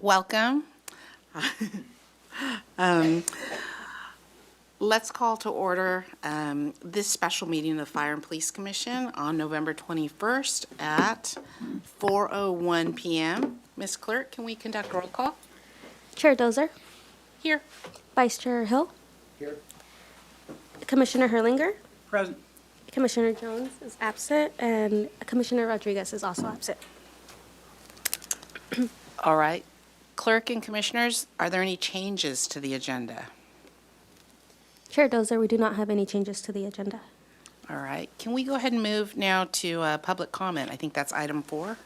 Welcome. Let's call to order this special meeting of the Fire and Police Commission on November 21st at 4:01 p.m. Ms. Clerk, can we conduct roll call? Chair Dozer, Here. Vice Chair Hill, Here. Commissioner Herlinger, Present. Commissioner Jones is absent, and Commissioner Rodriguez is also absent. All right. Clerk and Commissioners, are there any changes to the agenda? Chair Dozer, we do not have any changes to the agenda. All right. Can we go ahead and move now to public comment? I think that's item 4.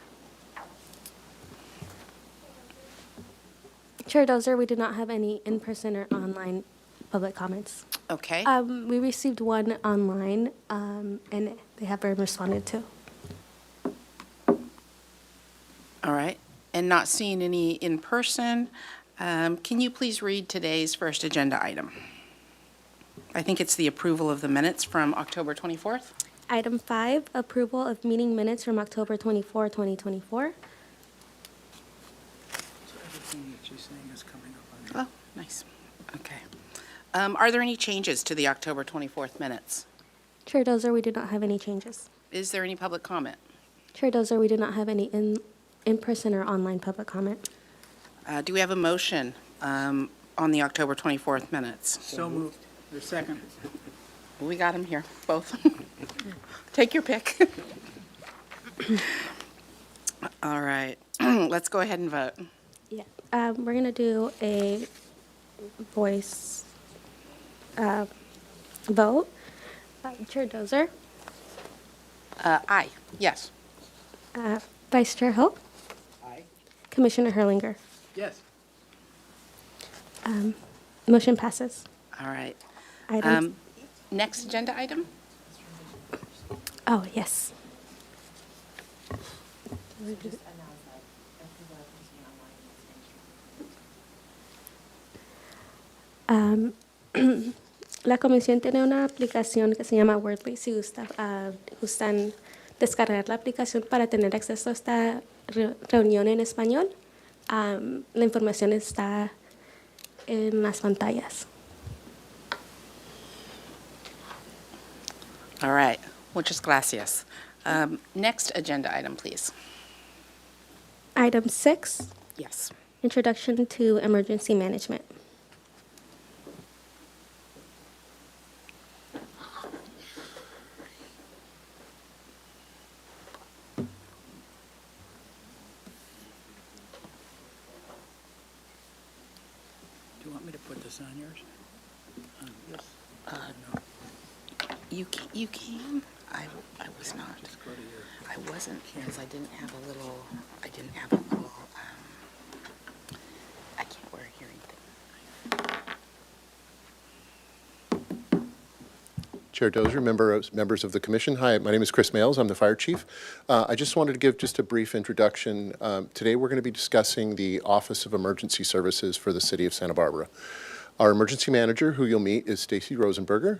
Chair Dozer, we do not have any in-person or online public comments. Okay. We received one online, and they have been responded to. All right. And not seeing any in person, can you please read today's first agenda item? I think it's the approval of the minutes from October 24th. Item 5, approval of meeting minutes from October 24, 2024. So everything that she's saying is coming up on Oh, nice. Okay. Are there any changes to the October 24th minutes? Chair Dozer, we do not have any changes. Is there any public comment? Chair Dozer, we do not have any in-person or online public comment. Do we have a motion on the October 24th minutes? So moved. The second. We got them here, both. Take your pick. All right. Let's go ahead and vote. Yeah, we're gonna do a voice vote. Chair Dozer, Aye. Yes. Vice Chair Hill, Aye. Commissioner Herlinger. Yes. Motion passes. All right. Item, Next agenda item? oh, yes. La comisión tiene una aplicación que se llama Wordly. Si gustan descargar la aplicación para tener acceso a esta reunión en español, la información está en las pantallas. All right. Muchas gracias. Next agenda item, please. Item 6, Yes. Introduction to Emergency Management. Do you want me to put this on yours? Yes. No. You can? I was not. Just go to your. I wasn't because I didn't have a little, I can't wear a hearing thing. Chair Dozer, members of the commission. Hi, my name is Chris Males. I'm the fire chief. I just wanted to give just a brief introduction. Today we're going to be discussing the Office of Emergency Services for the City of Santa Barbara. Our emergency manager, who you'll meet, is Stacy Rosenberger.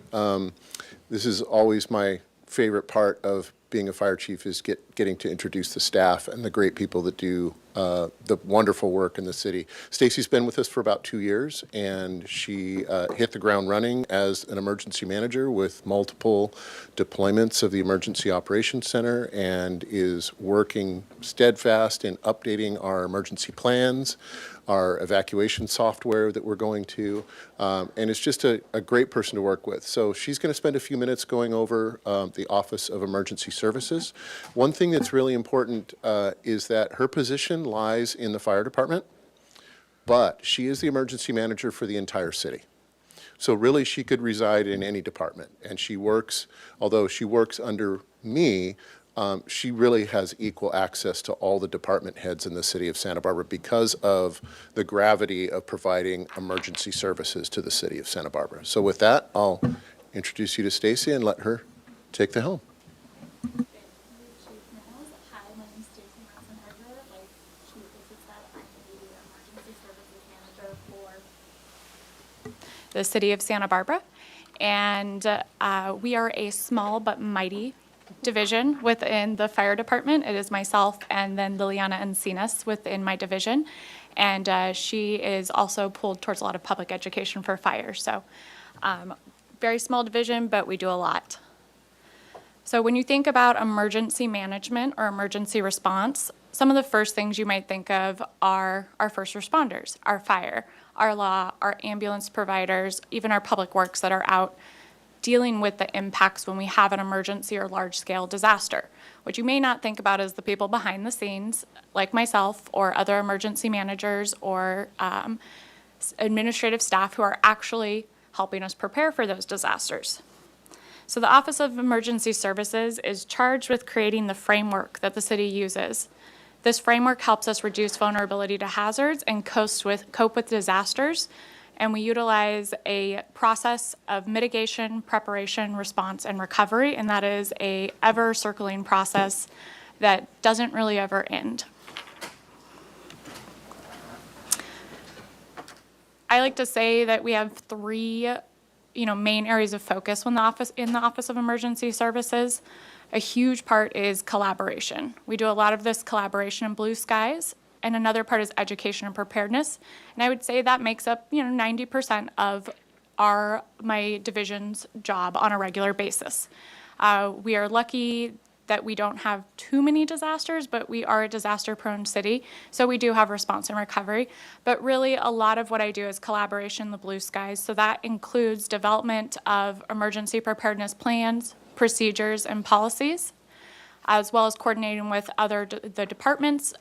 This is always my favorite part of being a fire chief, is getting to introduce the staff and the great people that do the wonderful work in the city. Stacy's been with us for about 2 years, and she hit the ground running as an emergency manager with multiple deployments of the Emergency Operations Center, and is working steadfast in updating our emergency plans, our evacuation software that we're going to, and it's just a great person to work with. So she's going to spend a few minutes going over the Office of Emergency Services. One thing that's really important is that her position lies in the fire department, but she is the emergency manager for the entire city. So really she could reside in any department, and she works, although she works under me, she really has equal access to all the department heads in the city of Santa Barbara because of the gravity of providing emergency services to the city of Santa Barbara. So with that, I'll introduce you to Stacy and let her take the helm. Hi, my name is Stacy Rosenberger. Like Chief Visit said, I'm the Emergency Services Manager for the City of Santa Barbara. And we are a small but mighty division within the fire department. It is myself and then Liliana Encinas within my division. And she is also pulled towards a lot of public education for fire. So very small division, but we do a lot. So when you think about emergency management or emergency response, some of the first things you might think of are our first responders, our fire, our law, our ambulance providers, even our public works that are out dealing with the impacts when we have an emergency or large-scale disaster. What you may not think about is the people behind the scenes, like myself or other emergency managers or administrative staff who are actually helping us prepare for those disasters. So the Office of Emergency Services is charged with creating the framework that the city uses. This framework helps us reduce vulnerability to hazards and cope with disasters, and we utilize a process of mitigation, preparation, response, and recovery, and that is a ever-circling process that doesn't really ever end. I like to say that we have three main areas of focus in the Office of Emergency Services. A huge part is collaboration. We do a lot of this collaboration in blue skies, and another part is education and preparedness. And I would say that makes up 90% of my division's job on a regular basis. We are lucky that we don't have too many disasters, but we are a disaster-prone city, so we do have response and recovery. But really, a lot of what I do is collaboration in the blue skies, so that includes development of emergency preparedness plans, procedures, and policies, as well as coordinating with the departments,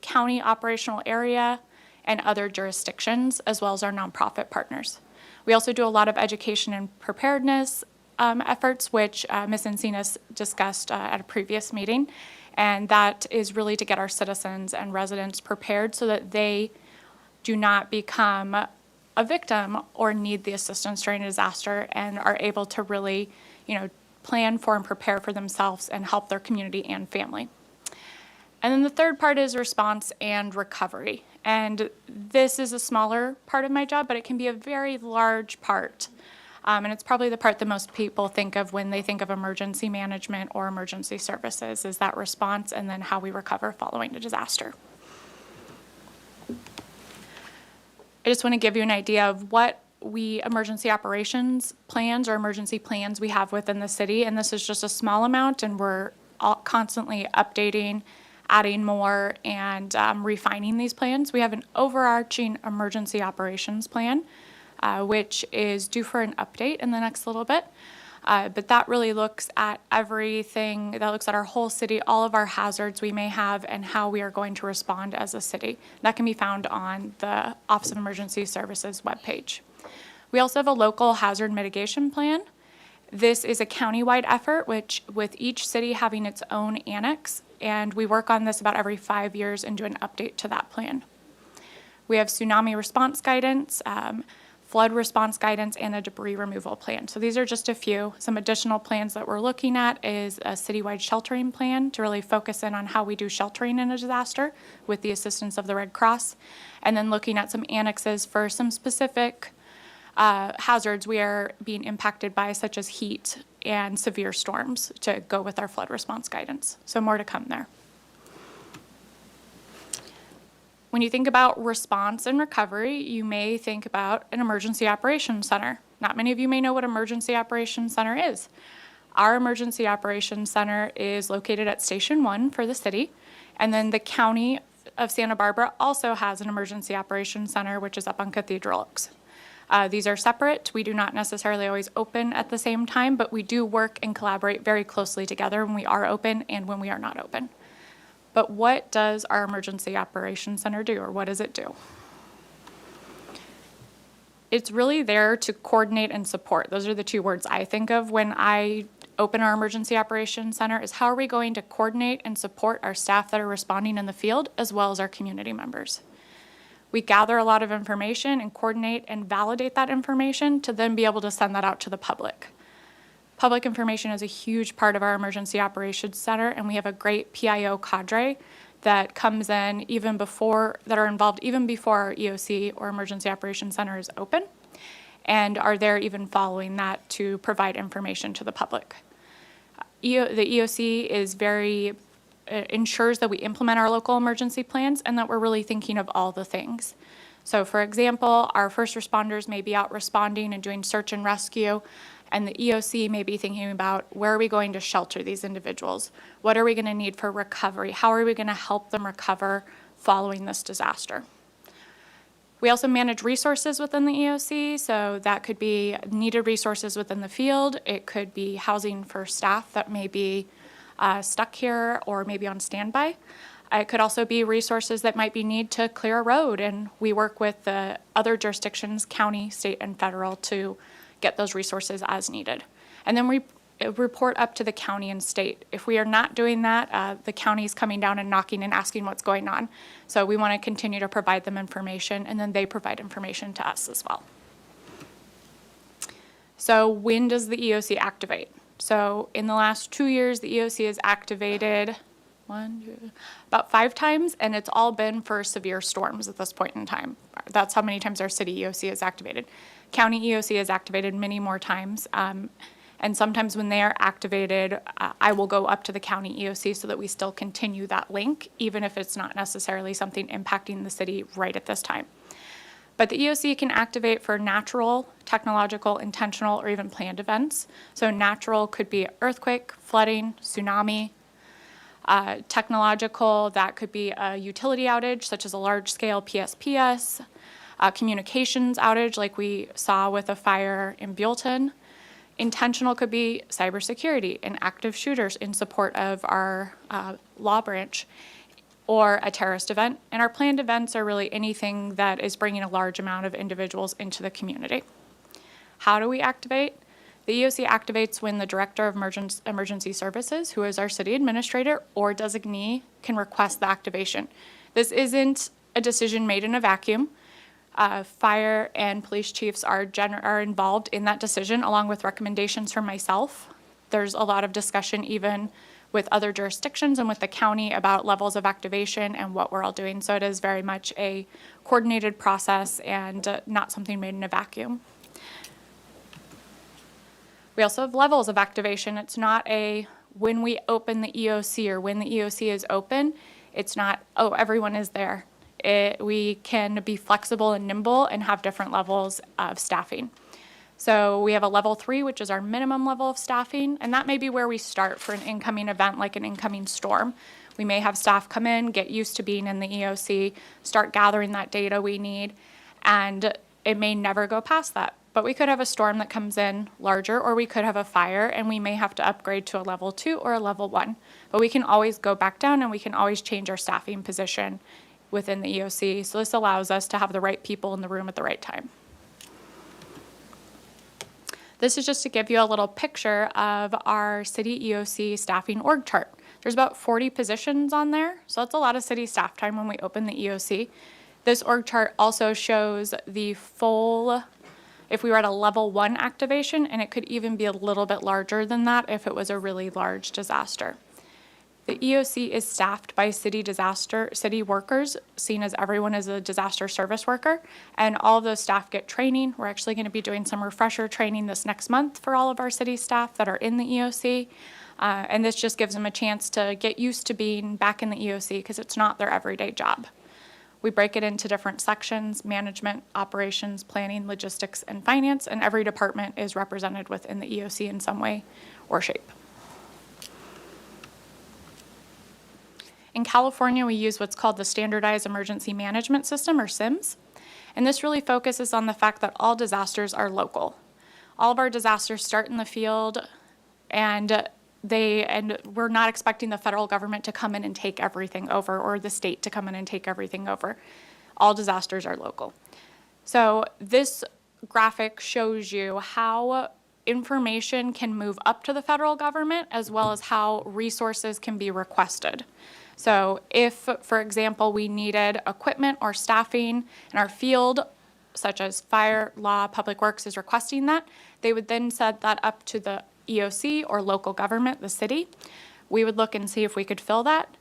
county operational area, and other jurisdictions, as well as our nonprofit partners. We also do a lot of education and preparedness efforts, which Ms. Encinas discussed at a previous meeting, and that is really to get our citizens and residents prepared so that they do not become a victim or need the assistance during a disaster and are able to really, plan for and prepare for themselves and help their community and family. And then the third part is response and recovery. And this is a smaller part of my job, but it can be a very large part. And it's probably the part that most people think of when they think of emergency management or emergency services, is that response and then how we recover following a disaster. I just want to give you an idea of what emergency operations plans or emergency plans we have within the city, and this is just a small amount, and we're constantly updating, adding more, and refining these plans. We have an overarching emergency operations plan, which is due for an update in the next little bit. But that really looks at everything, that looks at our whole city, all of our hazards we may have, and how we are going to respond as a city. That can be found on the Office of Emergency Services webpage. We also have a local hazard mitigation plan. This is a countywide effort, with each city having its own annex, and we work on this about every 5 years and do an update to that plan. We have tsunami response guidance, flood response guidance, and a debris removal plan. So these are just a few. Some additional plans that we're looking at is a citywide sheltering plan to really focus in on how we do sheltering in a disaster with the assistance of the Red Cross, and then looking at some annexes for some specific hazards we are being impacted by, such as heat and severe storms, to go with our flood response guidance. So more to come there. When you think about response and recovery, you may think about an emergency operations center. Not many of you may know what emergency operations center is. Our emergency operations center is located at Station 1 for the city, and then the county of Santa Barbara also has an emergency operations center, which is up on Cathedral Oaks. These are separate. We do not necessarily always open at the same time, but we do work and collaborate very closely together when we are open and when we are not open. But what does our Emergency Operations Center do, or what does it do? It's really there to coordinate and support. Those are the two words I think of when I open our Emergency Operations Center, is how are we going to coordinate and support our staff that are responding in the field, as well as our community members. We gather a lot of information and coordinate and validate that information to then be able to send that out to the public. Public information is a huge part of our Emergency Operations Center, and we have a great PIO cadre that comes in that are involved even before our EOC or Emergency Operations Center is open, and are there even following that to provide information to the public. The EOC is very ensures that we implement our local emergency plans and that we're really thinking of all the things. So for example, our first responders may be out responding and doing search and rescue, and the EOC may be thinking about where are we going to shelter these individuals? What are we going to need for recovery? How are we going to help them recover following this disaster? We also manage resources within the EOC, so that could be needed resources within the field. It could be housing for staff that may be stuck here or maybe on standby. It could also be resources that might be need to clear a road, and we work with the other jurisdictions, county, state, and federal, to get those resources as needed. And then we report up to the county and state. If we are not doing that, the county is coming down and knocking and asking what's going on. So we want to continue to provide them information, and then they provide information to us as well. So when does the EOC activate? So in the last 2 years, the EOC has activated about 5 times, and it's all been for severe storms at this point in time. That's how many times our city EOC has activated. County EOC has activated many more times. And sometimes when they are activated, I will go up to the county EOC so that we still continue that link, even if it's not necessarily something impacting the city right at this time. But the EOC can activate for natural, technological, intentional, or even planned events. So natural could be earthquake, flooding, tsunami. Technological, that could be a utility outage, such as a large-scale PSPS, communications outage like we saw with a fire in Buellton. Intentional could be cybersecurity and active shooters in support of our law branch, or a terrorist event. And our planned events are really anything that is bringing a large amount of individuals into the community. How do we activate? The EOC activates when the Director of Emergency Services, who is our city administrator or designee, can request the activation. This isn't a decision made in a vacuum. Fire and police chiefs are involved in that decision, along with recommendations from myself. There's a lot of discussion even with other jurisdictions and with the county about levels of activation and what we're all doing. So it is very much a coordinated process and not something made in a vacuum. We also have levels of activation. It's not a when we open the EOC or when the EOC is open, it's not, oh, everyone is there. We can be flexible and nimble and have different levels of staffing. So we have a level 3, which is our minimum level of staffing, and that may be where we start for an incoming event like an incoming storm. We may have staff come in, get used to being in the EOC, start gathering that data we need, and it may never go past that. But we could have a storm that comes in larger, or we could have a fire, and we may have to upgrade to a level 2 or a level 1. But we can always go back down, and we can always change our staffing position within the EOC. So this allows us to have the right people in the room at the right time. This is just to give you a little picture of our city EOC staffing org chart. There's about 40 positions on there, so that's a lot of city staff time when we open the EOC. This org chart also shows the full, if we were at a level 1 activation, and it could even be a little bit larger than that if it was a really large disaster. The EOC is staffed by city workers, seen as everyone is a disaster service worker, and all of those staff get training. We're actually going to be doing some refresher training this next month for all of our city staff that are in the EOC, and this just gives them a chance to get used to being back in the EOC because it's not their everyday job. We break it into different sections: management, operations, planning, logistics, and finance, and every department is represented within the EOC in some way or shape. In California, we use what's called the Standardized Emergency Management System, or SIMS, and this really focuses on the fact that all disasters are local. All of our disasters start in the field, and we're not expecting the federal government to come in and take everything over, or the state to come in and take everything over. All disasters are local. So this graphic shows you how information can move up to the federal government, as well as how resources can be requested. So if, for example, we needed equipment or staffing in our field, such as fire, law, public works is requesting that, they would then set that up to the EOC or local government, the city. We would look and see if we could fill that.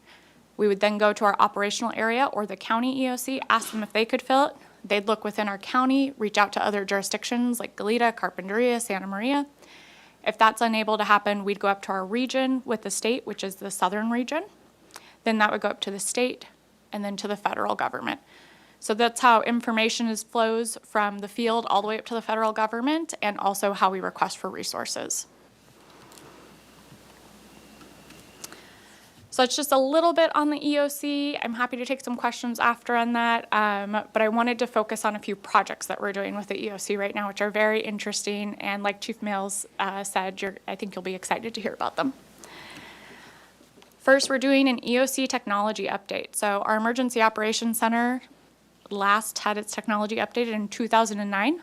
We would then go to our operational area or the county EOC, ask them if they could fill it. They'd look within our county, reach out to other jurisdictions like Goleta, Carpinteria, Santa Maria. If that's unable to happen, we'd go up to our region with the state, which is the southern region. then that would go up to the state and then to the federal government. So that's how information flows from the field all the way up to the federal government, and also how we request for resources. So it's just a little bit on the EOC. I'm happy to take some questions after on that, but I wanted to focus on a few projects that we're doing with the EOC right now, which are very interesting, and like Chief Mills said, I think you'll be excited to hear about them. First, we're doing an EOC technology update. So our Emergency Operations Center last had its technology updated in 2009.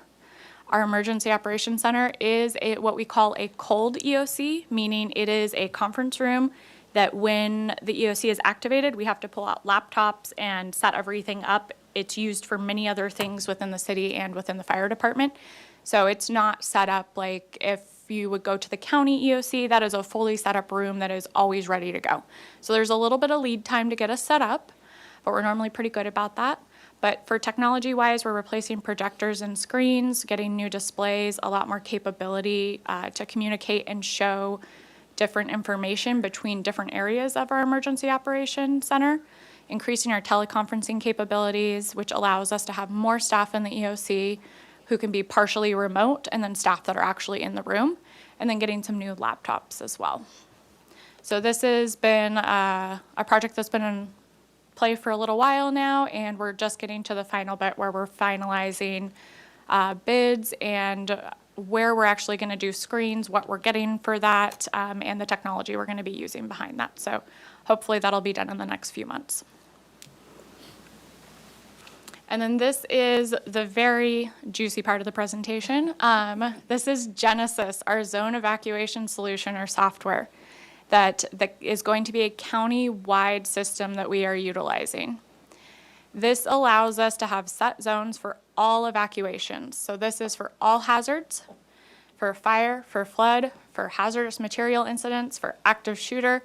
Our Emergency Operations Center is what we call a cold EOC, meaning it is a conference room that when the EOC is activated, we have to pull out laptops and set everything up. It's used for many other things within the city and within the fire department. So it's not set up like if you would go to the county EOC, that is a fully set up room that is always ready to go. So there's a little bit of lead time to get us set up, but we're normally pretty good about that. But for technology-wise, we're replacing projectors and screens, getting new displays, a lot more capability to communicate and show different information between different areas of our Emergency Operations Center, increasing our teleconferencing capabilities, which allows us to have more staff in the EOC who can be partially remote, and then staff that are actually in the room, and then getting some new laptops as well. So this has been a project that's been in play for a little while now, and we're just getting to the final bit where we're finalizing bids and where we're actually going to do screens, what we're getting for that, and the technology we're going to be using behind that. So hopefully that'll be done in the next few months. And then this is the very juicy part of the presentation. This is Genesis, our zone evacuation solution or software that is going to be a county-wide system that we are utilizing. This allows us to have set zones for all evacuations. So this is for all hazards, for fire, for flood, for hazardous material incidents, for active shooter,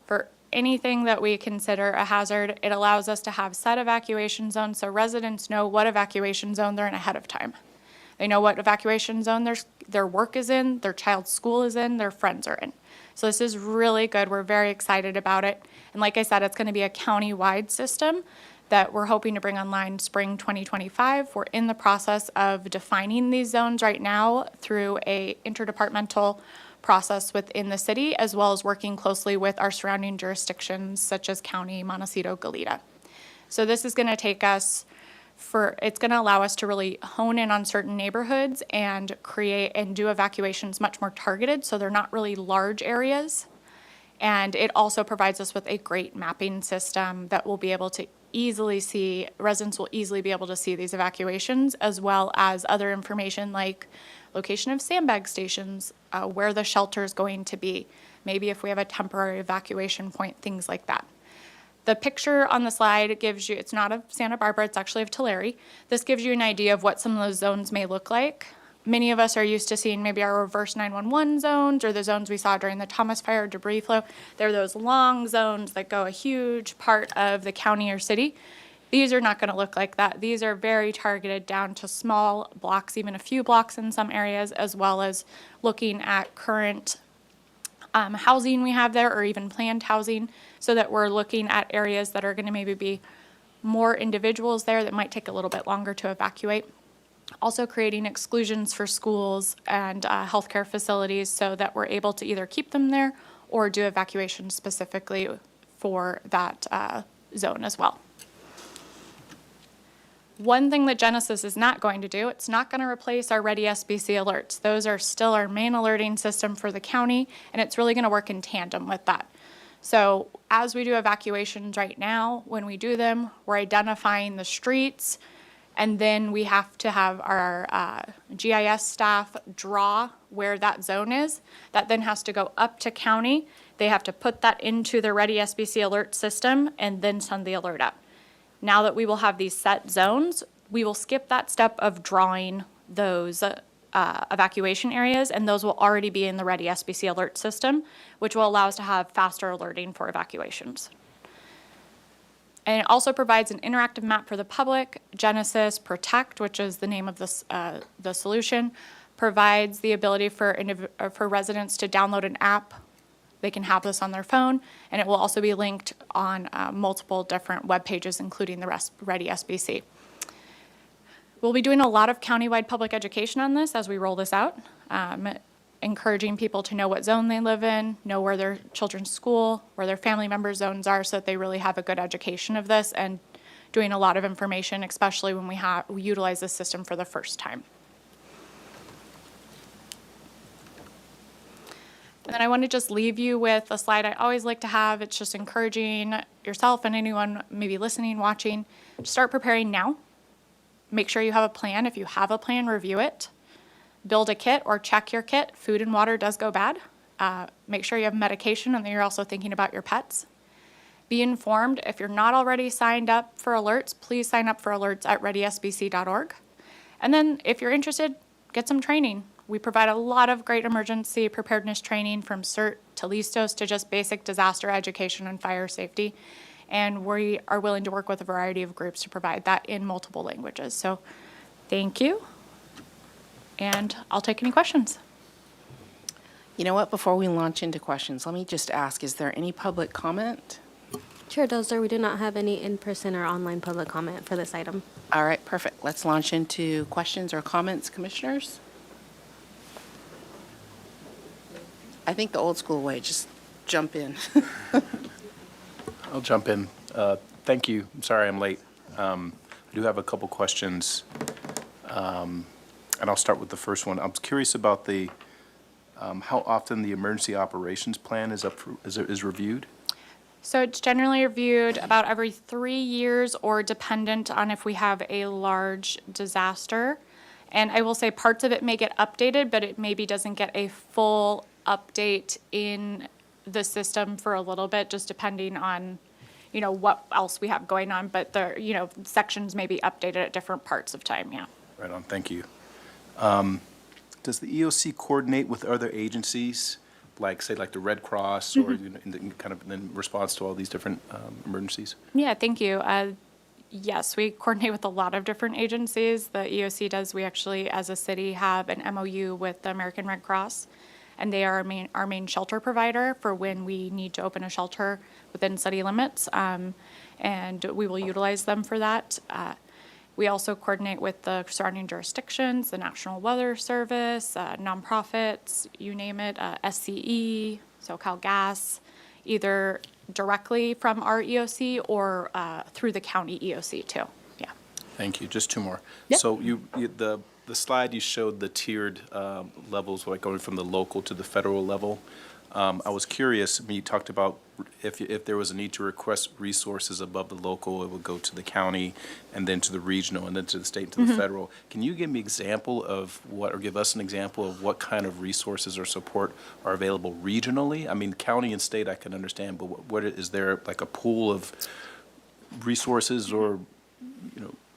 for anything that we consider a hazard. It allows us to have set evacuation zones so residents know what evacuation zone they're in ahead of time. They know what evacuation zone their work is in, their child's school is in, their friends are in. So this is really good. We're very excited about it. And like I said, it's going to be a county-wide system that we're hoping to bring online spring 2025. We're in the process of defining these zones right now through a interdepartmental process within the city, as well as working closely with our surrounding jurisdictions such as County, Montecito, Goleta. So this is going to take us it's going to allow us to really hone in on certain neighborhoods and create and do evacuations much more targeted, so they're not really large areas. And it also provides us with a great mapping system that will be able to easily see, residents will easily be able to see these evacuations, as well as other information like location of sandbag stations, where the shelter is going to be, maybe if we have a temporary evacuation point, things like that. The picture on the slide gives you, it's not of Santa Barbara, it's actually of Tulare. This gives you an idea of what some of those zones may look like. Many of us are used to seeing maybe our reverse 911 zones or the zones we saw during the Thomas Fire debris flow. They're those long zones that go a huge part of the county or city. These are not going to look like that. These are very targeted down to small blocks, even a few blocks in some areas, as well as looking at current housing we have there or even planned housing, so that we're looking at areas that are going to maybe be more individuals there that might take a little bit longer to evacuate. Also creating exclusions for schools and healthcare facilities so that we're able to either keep them there or do evacuation specifically for that zone as well. One thing that Genesis is not going to do, it's not going to replace our Ready SBC alerts. Those are still our main alerting system for the county, and it's really going to work in tandem with that. So as we do evacuations right now, when we do them, we're identifying the streets, and then we have to have our GIS staff draw where that zone is. That then has to go up to county. They have to put that into the Ready SBC alert system and then send the alert up. Now that we will have these set zones, we will skip that step of drawing those evacuation areas, and those will already be in the Ready SBC alert system, which will allow us to have faster alerting for evacuations. And it also provides an interactive map for the public. Genesis Protect, which is the name of this, the solution, provides the ability for residents to download an app they can have this on their phone, and it will also be linked on multiple different web pages, including the Ready SBC. We'll be doing a lot of countywide public education on this as we roll this out, encouraging people to know what zone they live in, know where their children's school, where their family member zones are, so that they really have a good education of this, and doing a lot of information, especially when we utilize this system for the first time. And then I want to just leave you with a slide I always like to have. It's just encouraging yourself and anyone maybe listening, watching, to start preparing now. Make sure you have a plan. If you have a plan, review it. Build a kit or check your kit. Food and water does go bad. Make sure you have medication and that you're also thinking about your pets. Be informed. If you're not already signed up for alerts, please sign up for alerts at readysbc.org. And then if you're interested, get some training. We provide a lot of great emergency preparedness training, from CERT to LISTOS to just basic disaster education and fire safety. And we are willing to work with a variety of groups to provide that in multiple languages. So thank you. And I'll take any questions. You know what? Before we launch into questions, let me just ask, is there any public comment? Chair Dozer, we do not have any in-person or online public comment for this item. All right, perfect. Let's launch into questions or comments, commissioners. I think the old school way, just jump in. I'll jump in. Thank you. I'm sorry I'm late. I do have a couple questions, and I'll start with the first one. I'm curious about the how often the emergency operations plan is reviewed. So it's generally reviewed about every 3 years, or dependent on if we have a large disaster. And I will say parts of it may get updated, but it maybe doesn't get a full update in the system for a little bit, just depending on, what else we have going on. But the, sections may be updated at different parts of time, yeah. Right on. Thank you. Does the EOC coordinate with other agencies, like the Red Cross, or in response to all these different emergencies? Yeah, thank you. Yes, we coordinate with a lot of different agencies. The EOC does. We actually, as a city, have an MOU with the American Red Cross, and they are our main shelter provider for when we need to open a shelter within city limits, and we will utilize them for that. We also coordinate with the surrounding jurisdictions, the National Weather Service, nonprofits, you name it, SCE, SoCal Gas, either directly from our EOC or through the county EOC too. Yeah. Thank you. Just two more. Yep. So the slide you showed the tiered levels, like going from the local to the federal level. I was curious, you talked about if there was a need to request resources above the local, it would go to the county and then to the regional and then to the state and to the federal. Can you give me example of give us an example of what kind of resources or support are available regionally? I mean, county and state I can understand, but is there like a pool of resources or,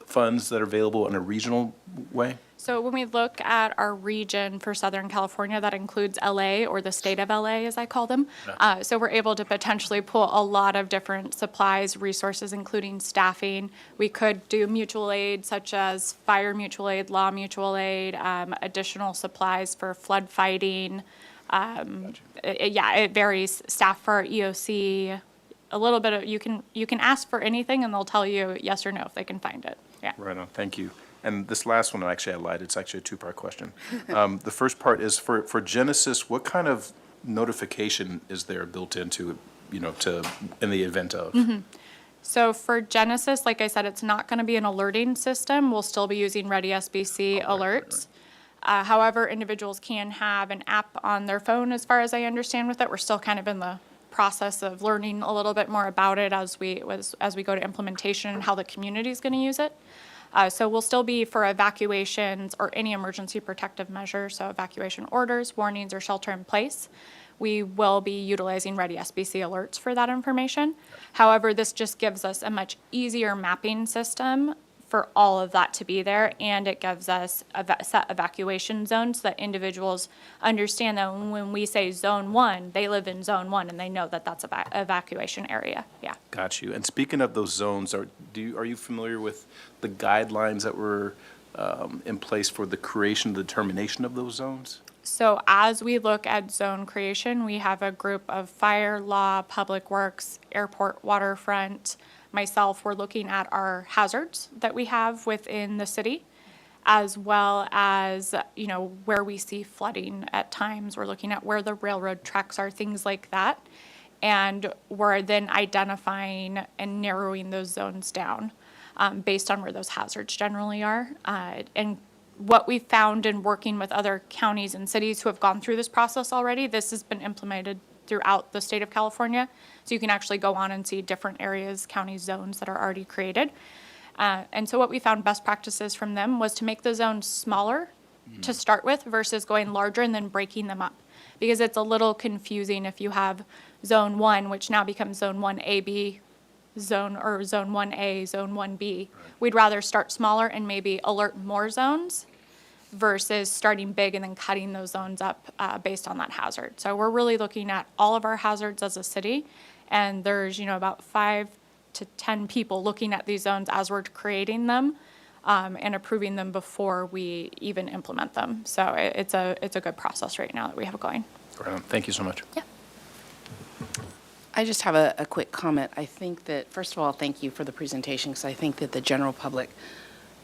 funds that are available in a regional way? So when we look at our region for Southern California, that includes LA, or the state of LA, as I call them. So we're able to potentially pull a lot of different supplies, resources, including staffing. We could do mutual aid, such as fire mutual aid, law mutual aid, additional supplies for flood fighting. It varies. Staff for our EOC, a little bit of, you can ask for anything and they'll tell you yes or no if they can find it. Yeah. Right on. Thank you. And this last one, actually, I lied. It's actually a two-part question. The first part is for Genesis, what kind of notification is there built into, in the event of? So for Genesis, like I said, it's not going to be an alerting system. We'll still be using Ready SBC alerts. However, individuals can have an app on their phone, as far as I understand with it. We're still kind of in the process of learning a little bit more about it as we go to implementation and how the community is going to use it. So we'll still be for evacuations or any emergency protective measures, so evacuation orders, warnings, or shelter in place. We will be utilizing Ready SBC alerts for that information. However, this just gives us a much easier mapping system for all of that to be there, and it gives us set evacuation zones so that individuals understand that when we say zone 1, they live in zone 1 and they know that that's an evacuation area. Yeah. Got you. And speaking of those zones, are you familiar with the guidelines that were in place for the creation, the determination of those zones? So as we look at zone creation, we have a group of fire, law, public works, airport, waterfront. Myself, we're looking at our hazards that we have within the city, as well as, where we see flooding at times. We're looking at where the railroad tracks are, things like that. And we're then identifying and narrowing those zones down based on where those hazards generally are. And what we found in working with other counties and cities who have gone through this process already, this has been implemented throughout the state of California. So you can actually go on and see different areas, counties, zones that are already created. And so what we found best practices from them was to make the zones smaller to start with versus going larger and then breaking them up. Because it's a little confusing if you have zone 1, which now becomes zone 1AB, zone 1A, zone 1B. We'd rather start smaller and maybe alert more zones versus starting big and then cutting those zones up based on that hazard. So we're really looking at all of our hazards as a city, and there's, about 5 to 10 people looking at these zones as we're creating them and approving them before we even implement them. So it's a good process right now that we have going. Right on. Thank you so much. Yeah. I just have a quick comment. I think that, first of all, thank you for the presentation, because I think that the general public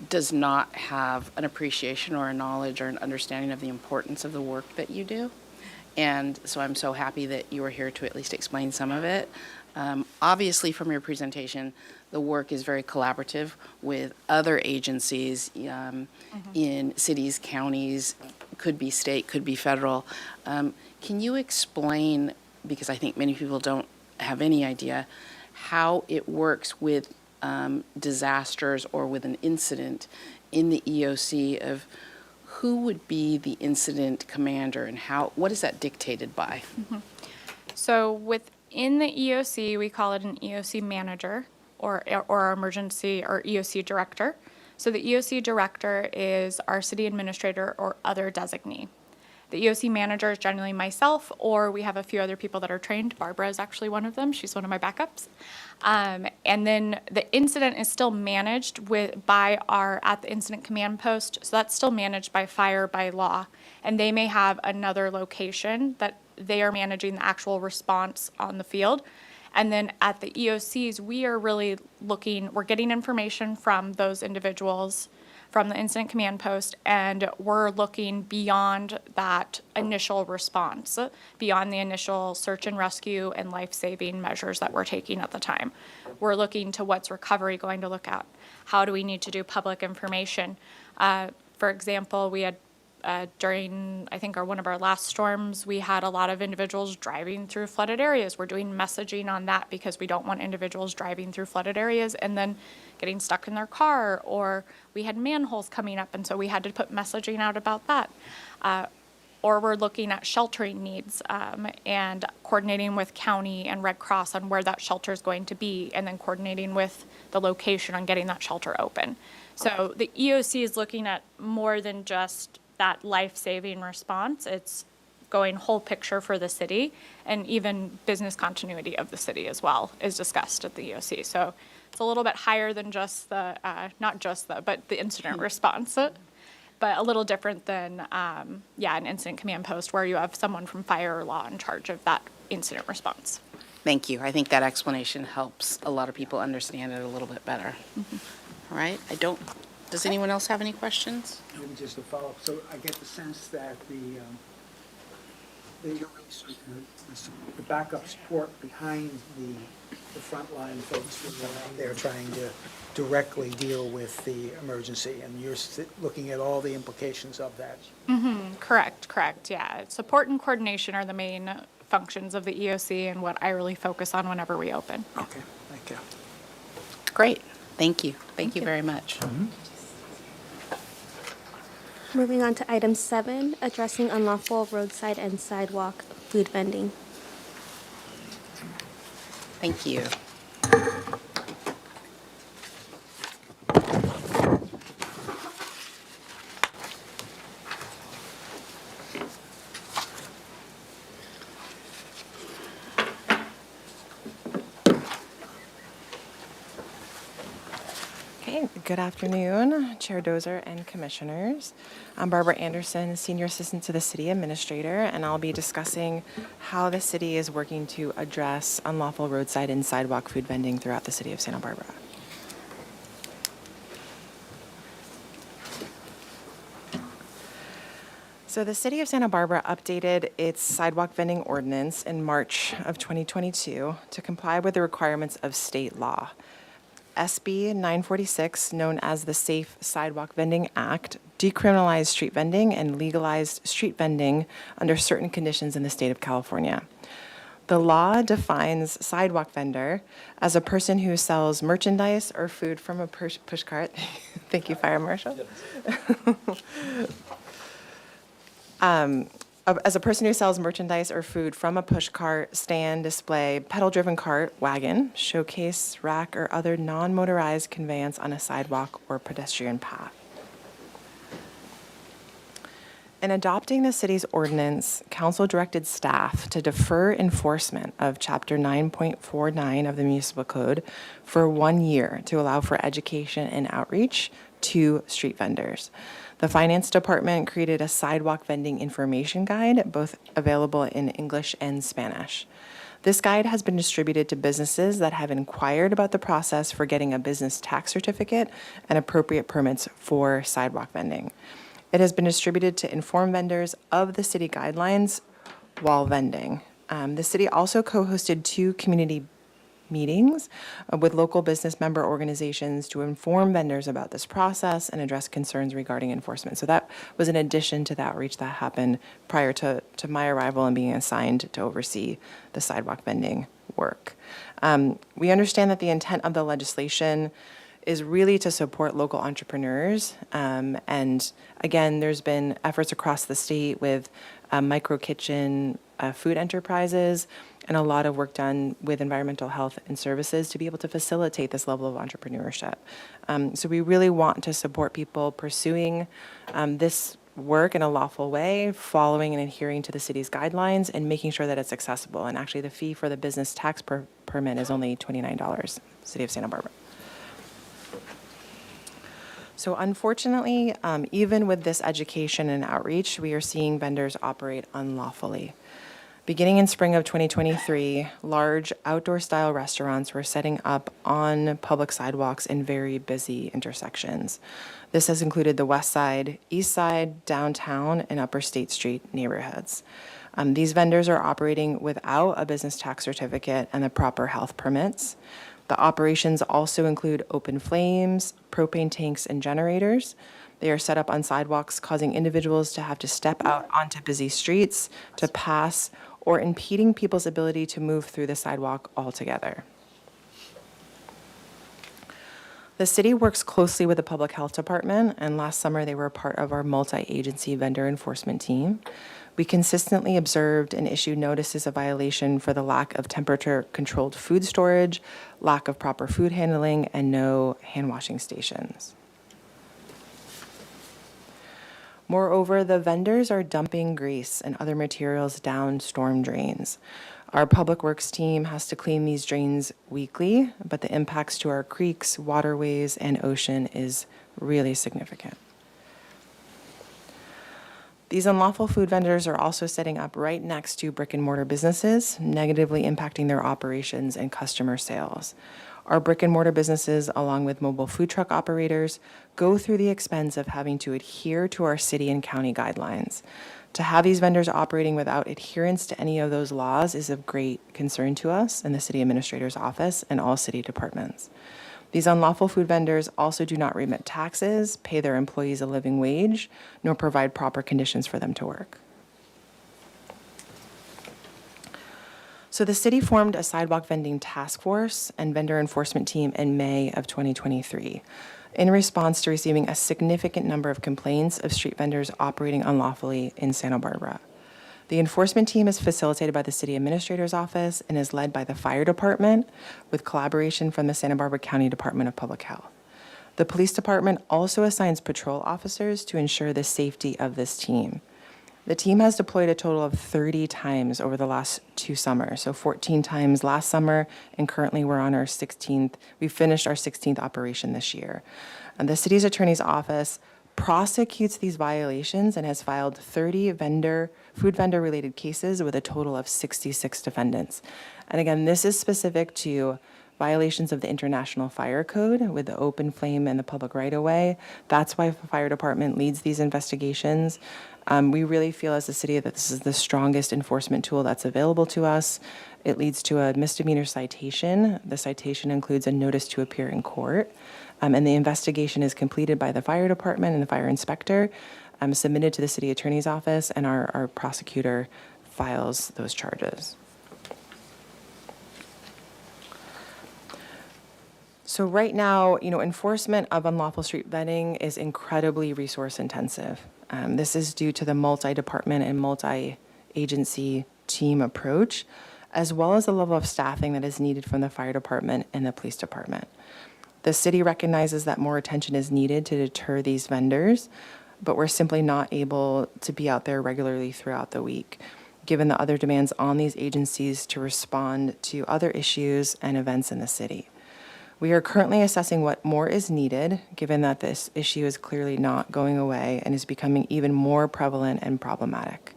does not have an appreciation or a knowledge or an understanding of the importance of the work that you do. And so I'm so happy that you were here to at least explain some of it. Obviously, from your presentation, the work is very collaborative with other agencies in cities, counties, could be state, could be federal. Can you explain, because I think many people don't have any idea, how it works with disasters or with an incident in the EOC, of who would be the incident commander and what is that dictated by? So within the EOC, we call it an EOC manager or our emergency or EOC director. So the EOC director is our city administrator or other designee. The EOC manager is generally myself, or we have a few other people that are trained. Barbara is actually one of them. She's one of my backups. And then the incident is still managed at the incident command post. So that's still managed by fire by law. And they may have another location that they are managing the actual response on the field. And then at the EOCs, we are really we're getting information from those individuals from the incident command post, and we're looking beyond that initial response, beyond the initial search and rescue and life-saving measures that we're taking at the time. We're looking to what's recovery going to look at. How do we need to do public information? For example, we had during, I think, one of our last storms, we had a lot of individuals driving through flooded areas. We're doing messaging on that because we don't want individuals driving through flooded areas and then getting stuck in their car, or we had manholes coming up, and so we had to put messaging out about that. Or we're looking at sheltering needs and coordinating with county and Red Cross on where that shelter is going to be, and then coordinating with the location on getting that shelter open. So the EOC is looking at more than just that life-saving response. It's going whole picture for the city, and even business continuity of the city as well is discussed at the EOC. So it's a little bit higher than just but the incident response, but a little different than, an incident command post where you have someone from fire or law in charge of that incident response. Thank you. I think that explanation helps a lot of people understand it a little bit better. All right, does anyone else have any questions? Maybe just a follow-up. So I get the sense that the backup support behind the frontline folks who are out there trying to directly deal with the emergency, and you're looking at all the implications of that. Correct, yeah. Support and coordination are the main functions of the EOC and what I really focus on whenever we open. Okay, thank you. Great. Thank you. Thank you very much. Moving on to item 7, addressing unlawful roadside and sidewalk food vending. Thank you. Good afternoon, Chair Dozer and Commissioners. I'm Barbara Anderson, Senior Assistant to the City Administrator, and I'll be discussing how the city is working to address unlawful roadside and sidewalk food vending throughout the city of Santa Barbara. So the city of Santa Barbara updated its sidewalk vending ordinance in March of 2022 to comply with the requirements of state law. SB 946, known as the Safe Sidewalk Vending Act, decriminalized street vending and legalized street vending under certain conditions in the state of California. The law defines sidewalk vendor as a person who sells merchandise or food from a push cart. Thank you, Fire Marshal. As a person who sells merchandise or food from a push cart, stand, display, pedal-driven cart, wagon, showcase, rack, or other non-motorized conveyance on a sidewalk or pedestrian path. In adopting the city's ordinance, council directed staff to defer enforcement of Chapter 9.49 of the Municipal Code for 1 year to allow for education and outreach to street vendors. The Finance Department created a sidewalk vending information guide, both available in English and Spanish. This guide has been distributed to businesses that have inquired about the process for getting a business tax certificate and appropriate permits for sidewalk vending. It has been distributed to inform vendors of the city guidelines while vending. The city also co-hosted 2 community meetings with local business member organizations to inform vendors about this process and address concerns regarding enforcement. So that was in addition to the outreach that happened prior to my arrival and being assigned to oversee the sidewalk vending work. We understand that the intent of the legislation is really to support local entrepreneurs. And again, there's been efforts across the state with micro kitchen food enterprises and a lot of work done with environmental health and services to be able to facilitate this level of entrepreneurship. So we really want to support people pursuing this work in a lawful way, following and adhering to the city's guidelines and making sure that it's accessible. And actually the fee for the business tax permit is only $29, City of Santa Barbara. So unfortunately, even with this education and outreach, we are seeing vendors operate unlawfully. Beginning in spring of 2023, large outdoor-style restaurants were setting up on public sidewalks in very busy intersections. This has included the West Side, East Side, Downtown, and Upper State Street neighborhoods. These vendors are operating without a business tax certificate and the proper health permits. The operations also include open flames, propane tanks, and generators. They are set up on sidewalks, causing individuals to have to step out onto busy streets to pass or impeding people's ability to move through the sidewalk altogether. The city works closely with the Public Health Department, and last summer they were a part of our multi-agency vendor enforcement team. We consistently observed and issued notices of violation for the lack of temperature-controlled food storage, lack of proper food handling, and no hand-washing stations. Moreover, the vendors are dumping grease and other materials down storm drains. Our public works team has to clean these drains weekly, but the impacts to our creeks, waterways, and ocean is really significant. These unlawful food vendors are also setting up right next to brick and mortar businesses, negatively impacting their operations and customer sales. Our brick and mortar businesses, along with mobile food truck operators, go through the expense of having to adhere to our city and county guidelines. To have these vendors operating without adherence to any of those laws is of great concern to us in the city administrator's office and all city departments. These unlawful food vendors also do not remit taxes, pay their employees a living wage, nor provide proper conditions for them to work. So the city formed a sidewalk vending task force and vendor enforcement team in May of 2023 in response to receiving a significant number of complaints of street vendors operating unlawfully in Santa Barbara. The enforcement team is facilitated by the city administrator's office and is led by the fire department with collaboration from the Santa Barbara County Department of Public Health. The police department also assigns patrol officers to ensure the safety of this team. The team has deployed a total of 30 times over the last 2 summers, so 14 times last summer, and currently we're on our 16th, we finished our 16th operation this year. And the city's attorney's office prosecutes these violations and has filed 30 food vendor-related cases with a total of 66 defendants. And again, this is specific to violations of the International Fire Code with the open flame and the public right-of-way. That's why the fire department leads these investigations. We really feel as a city that this is the strongest enforcement tool that's available to us. It leads to a misdemeanor citation. The citation includes a notice to appear in court. And the investigation is completed by the fire department and the fire inspector, submitted to the city attorney's office, and our prosecutor files those charges. So right now, enforcement of unlawful street vending is incredibly resource intensive. This is due to the multi-department and multi-agency team approach, as well as the level of staffing that is needed from the fire department and the police department. The city recognizes that more attention is needed to deter these vendors, but we're simply not able to be out there regularly throughout the week, given the other demands on these agencies to respond to other issues and events in the city. We are currently assessing what more is needed, given that this issue is clearly not going away and is becoming even more prevalent and problematic.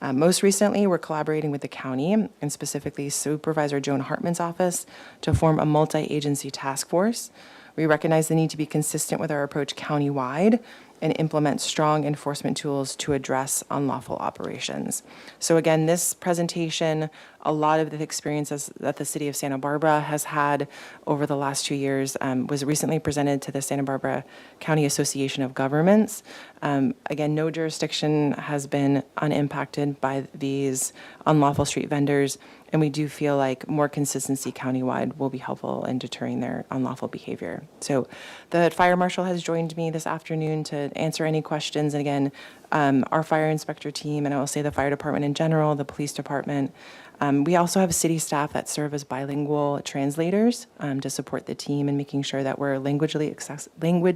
Most recently, we're collaborating with the county, and specifically Supervisor Joan Hartman's office, to form a multi-agency task force. We recognize the need to be consistent with our approach countywide and implement strong enforcement tools to address unlawful operations. So again, this presentation, a lot of the experiences that the city of Santa Barbara has had over the last 2 years was recently presented to the Santa Barbara County Association of Governments. Again, no jurisdiction has been unimpacted by these unlawful street vendors, and we do feel like more consistency countywide will be helpful in deterring their unlawful behavior. So the fire marshal has joined me this afternoon to answer any questions. And again, our fire inspector team, and I will say the fire department in general, the police department, we also have city staff that serve as bilingual translators to support the team in making sure that we're language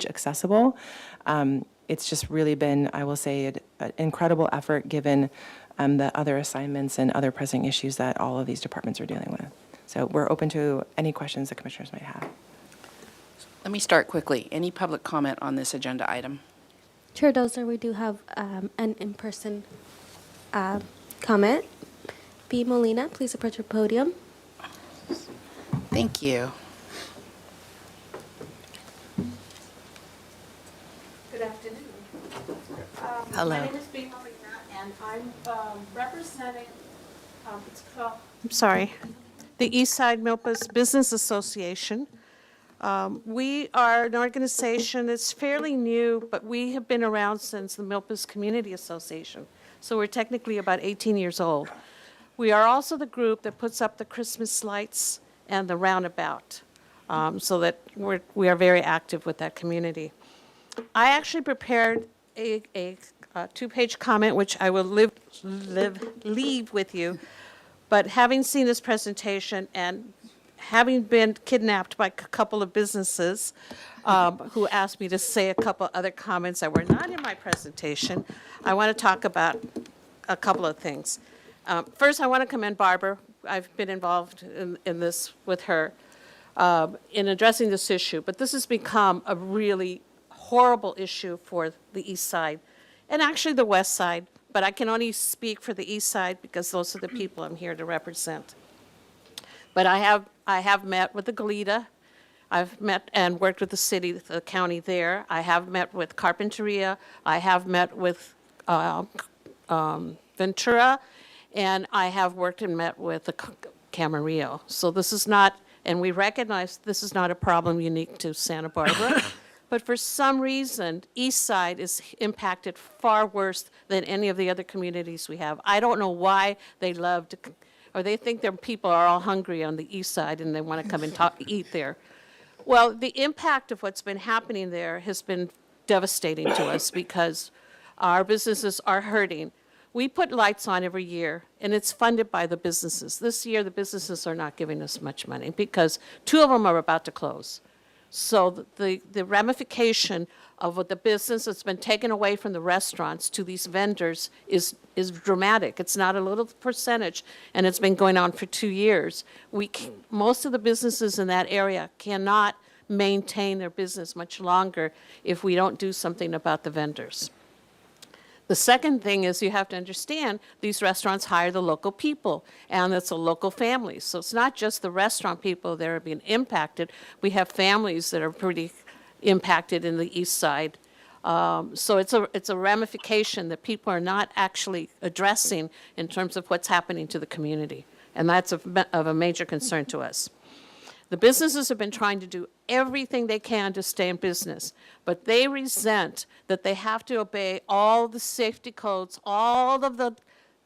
accessible. It's just really been, I will say, an incredible effort given the other assignments and other pressing issues that all of these departments are dealing with. So we're open to any questions the commissioners might have. Let me start quickly. Any public comment on this agenda item? Chair Dozer, we do have an in-person comment. B. Molina, please approach your podium. Thank you. Good afternoon. Hello. My name is B. Molina, and I'm representing, the East Side Milpas Business Association. We are an organization that's fairly new, but we have been around since the Milpas Community Association. So we're technically about 18 years old. We are also the group that puts up the Christmas lights and the roundabout, so that we are very active with that community. I actually prepared a two-page comment, which I will leave with you. But having seen this presentation and having been kidnapped by a couple of businesses who asked me to say a couple other comments that were not in my presentation, I want to talk about a couple of things. First, I want to commend Barbara. I've been involved in this with her in addressing this issue, but this has become a really horrible issue for the East Side and actually the West Side, but I can only speak for the East Side because those are the people I'm here to represent. But I have met with the Goleta. I've met and worked with the city, the county there. I have met with Carpinteria. I have met with Ventura, and I have worked and met with the Camarillo. So this is not, and we recognize this is not a problem unique to Santa Barbara. But for some reason, East Side is impacted far worse than any of the other communities we have. I don't know why they love to, or they think their people are all hungry on the East Side and they want to come and eat there. Well, the impact of what's been happening there has been devastating to us because our businesses are hurting. We put lights on every year, and it's funded by the businesses. This year, the businesses are not giving us much money because 2 of them are about to close. So the ramification of what the business that's been taken away from the restaurants to these vendors is dramatic. It's not a little percentage, and it's been going on for 2 years. Most of the businesses in that area cannot maintain their business much longer if we don't do something about the vendors. The second thing is you have to understand these restaurants hire the local people, and it's a local family. So it's not just the restaurant people that are being impacted. We have families that are pretty impacted in the east side. So it's a ramification that people are not actually addressing in terms of what's happening to the community. And that's of a major concern to us. The businesses have been trying to do everything they can to stay in business, but they resent that they have to obey all the safety codes, all of the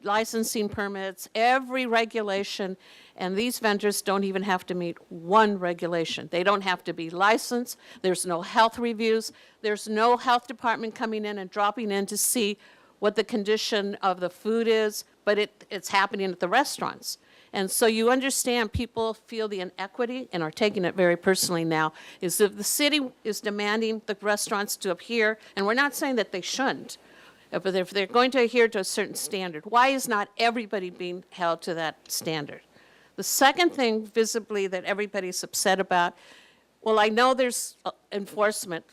licensing permits, every regulation, and these vendors don't even have to meet one regulation. They don't have to be licensed. There's no health reviews. There's no health department coming in and dropping in to see what the condition of the food is, but it's happening at the restaurants. And so you understand people feel the inequity and are taking it very personally now, is if the city is demanding the restaurants to adhere, and we're not saying that they shouldn't, but if they're going to adhere to a certain standard, why is not everybody being held to that standard? The second thing visibly that everybody's upset about, well, I know there's enforcement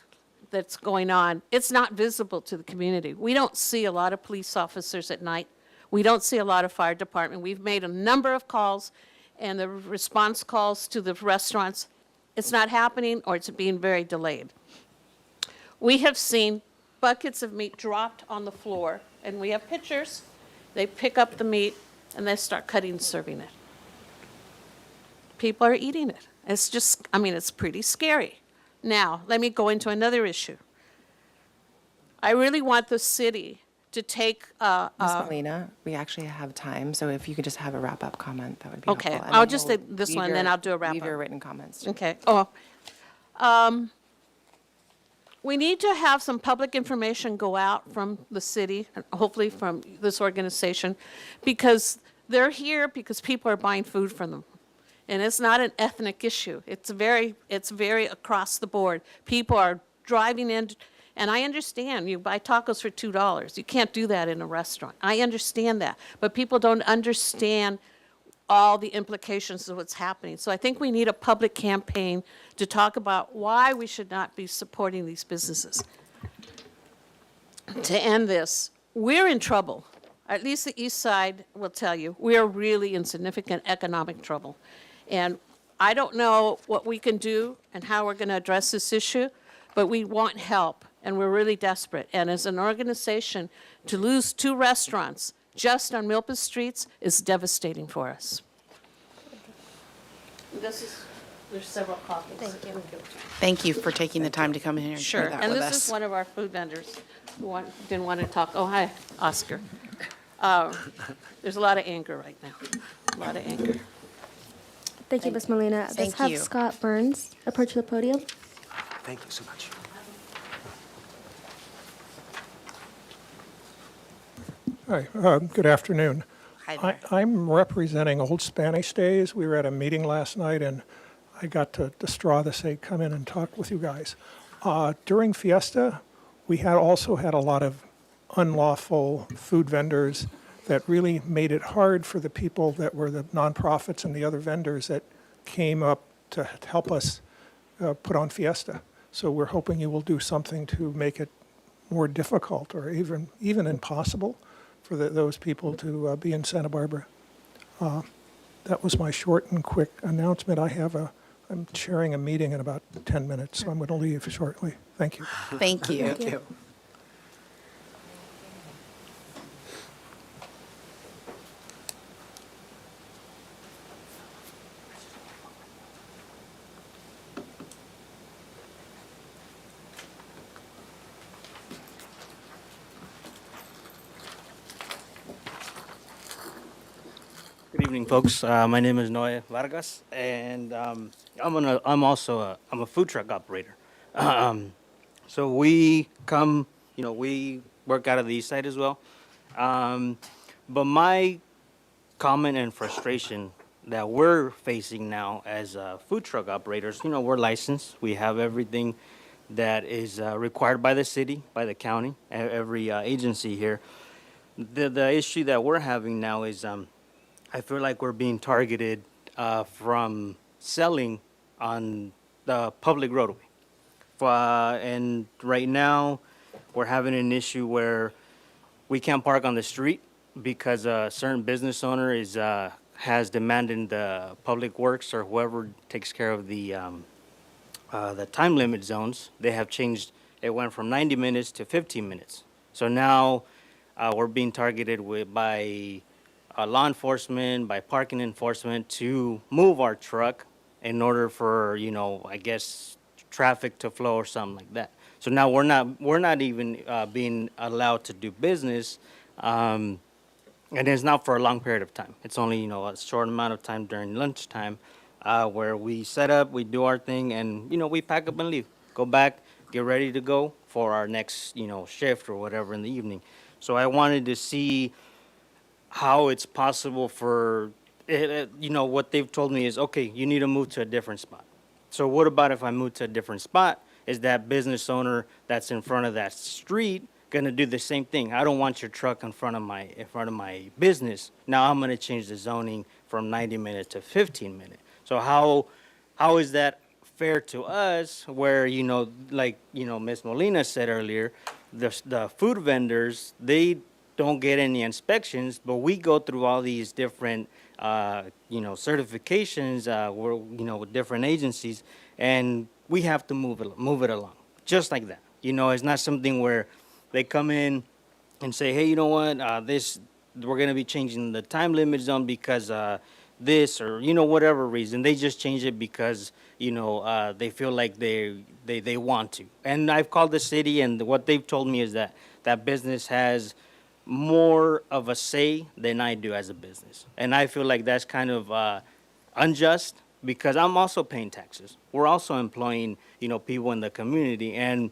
that's going on. It's not visible to the community. We don't see a lot of police officers at night. We don't see a lot of fire department. We've made a number of calls, and the response calls to the restaurants, it's not happening or it's being very delayed. We have seen buckets of meat dropped on the floor, and we have pictures. They pick up the meat and they start cutting and serving it. People are eating it. It's just, I mean, it's pretty scary. Now, let me go into another issue. I really want the city to take, Ms. Molina, we actually have time, so if you could just have a wrap-up comment, that would be Okay, helpful. And I'll then just we'll say this leave one, your- then I'll do a wrap-up. Leave your written comments. okay. We need to have some public information go out from the city, and hopefully from this organization, because they're here because people are buying food from them. And it's not an ethnic issue. It's very across the board. People are driving in, and I understand you buy tacos for $2. You can't do that in a restaurant. I understand that. But people don't understand all the implications of what's happening. So I think we need a public campaign to talk about why we should not be supporting these businesses. To end this, we're in trouble. At least the east side will tell you, we are really in significant economic trouble. And I don't know what we can do and how we're going to address this issue, but we want help, and we're really desperate. And as an organization, to lose 2 restaurants just on Milpas streets is devastating for us. There's several copies. Thank you. Thank you for taking the time to come in here and Sure, share that and with this us. is one of our food vendors who didn't want to talk. Oh, hi, Oscar. There's a lot of anger right now, a lot of anger. Thank you, Ms. Molina. Let's Thank have you. Scott Burns approach the podium. Thank you so much. Hi, good afternoon. Hi there. I'm representing Old Spanish Days. We were at a meeting last night, and I got the straw to say, come in and talk with you guys. During Fiesta, we also had a lot of unlawful food vendors that really made it hard for the people that were the nonprofits and the other vendors that came up to help us put on Fiesta. So we're hoping you will do something to make it more difficult or even impossible for those people to be in Santa Barbara. That was my short and quick announcement. I'm chairing a meeting in about 10 minutes, so I'm going to leave shortly. Thank you. Thank you. Thank you. Good evening, folks. My name is Noe Vargas, and I'm also a food truck operator. So we come, we work out of the east side as well. But my comment and frustration that we're facing now as food truck operators, we're licensed. We have everything that is required by the city, by the county, every agency here. The issue that we're having now is I feel like we're being targeted from selling on the public roadway. And right now, we're having an issue where we can't park on the street because a certain business owner has demanded the public works or whoever takes care of the time limit zones. They have changed. It went from 90 minutes to 15 minutes. So now we're being targeted by law enforcement, by parking enforcement to move our truck in order for, I guess, traffic to flow or something like that. So now we're not even being allowed to do business, and it's not for a long period of time. It's only, a short amount of time during lunchtime, where we set up, we do our thing, and, we pack up and leave. Go back, get ready to go for our next, shift or whatever in the evening. So I wanted to see how it's possible for, what they've told me is, okay, you need to move to a different spot. So what about if I move to a different spot? Is that business owner that's in front of that street gonna do the same thing? I don't want your truck in front of my business. Now I'm gonna change the zoning from 90 minute to 15 minute. So how is that fair to us? Where Ms. Molina said earlier, the food vendors, they don't get any inspections, but we go through all these different certifications, with different agencies, and we have to move it along, just like that. It's not something where they come in and say, hey, you know what, we're going to be changing the time limit zone because this or, whatever reason. They just change it because, they feel like they want to. And I've called the city, and what they've told me is that business has more of a say than I do as a business. And I feel like that's kind of unjust because I'm also paying taxes. We're also employing, people in the community. And,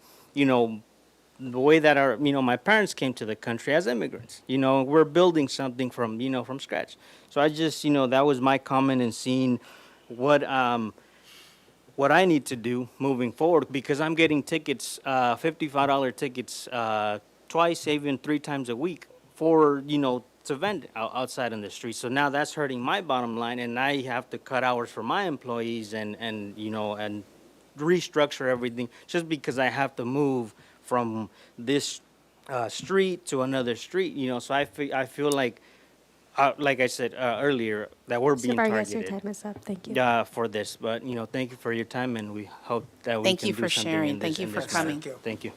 the way that my parents came to the country as immigrants, we're building something from scratch. So I just, that was my comment in seeing what I need to do moving forward because I'm getting tickets, $55 tickets, twice, even 3 times a week for, to vend outside in the street. So now that's hurting my bottom line, and I have to cut hours for my employees and restructure everything just because I have to move from this street to another street, So I feel like I said earlier, that we're being Mr. Vargas, your targeted. time is up. Thank you. For this, but, thank you for your time, and we hope that we Thank can you do for something sharing. in Thank this- you in for this coming. matter. Thank you.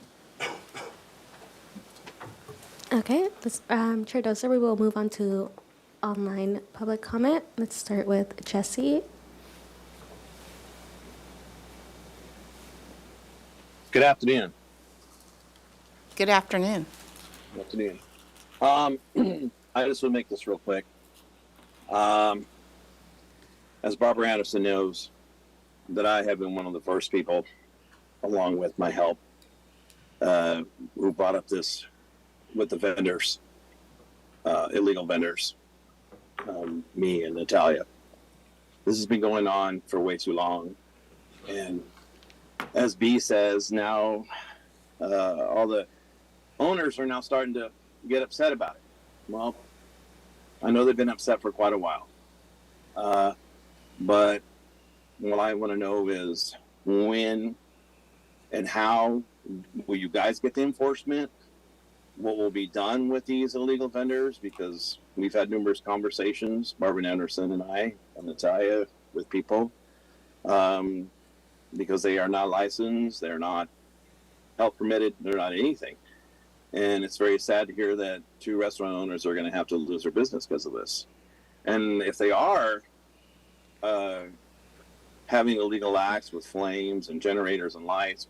Okay, Chair Dozer, we will move on to online public comment. Let's start with Jesse. Good afternoon. Good afternoon. Good afternoon. I just want to make this real quick. As Barbara Anderson knows, that I have been one of the first people, along with my help, who brought up this with the vendors, illegal vendors, me and Natalia. This has been going on for way too long. And as B says, now all the owners are now starting to get upset about it. Well, I know they've been upset for quite a while. But what I want to know is when and how will you guys get the enforcement? What will be done with these illegal vendors? Because we've had numerous conversations, Barbara Anderson and I, and Natalia, with people, because they are not licensed, they're not health permitted, they're not anything. And it's very sad to hear that 2 restaurant owners are going to have to lose their business because of this. And if they are having illegal acts with flames and generators and lights,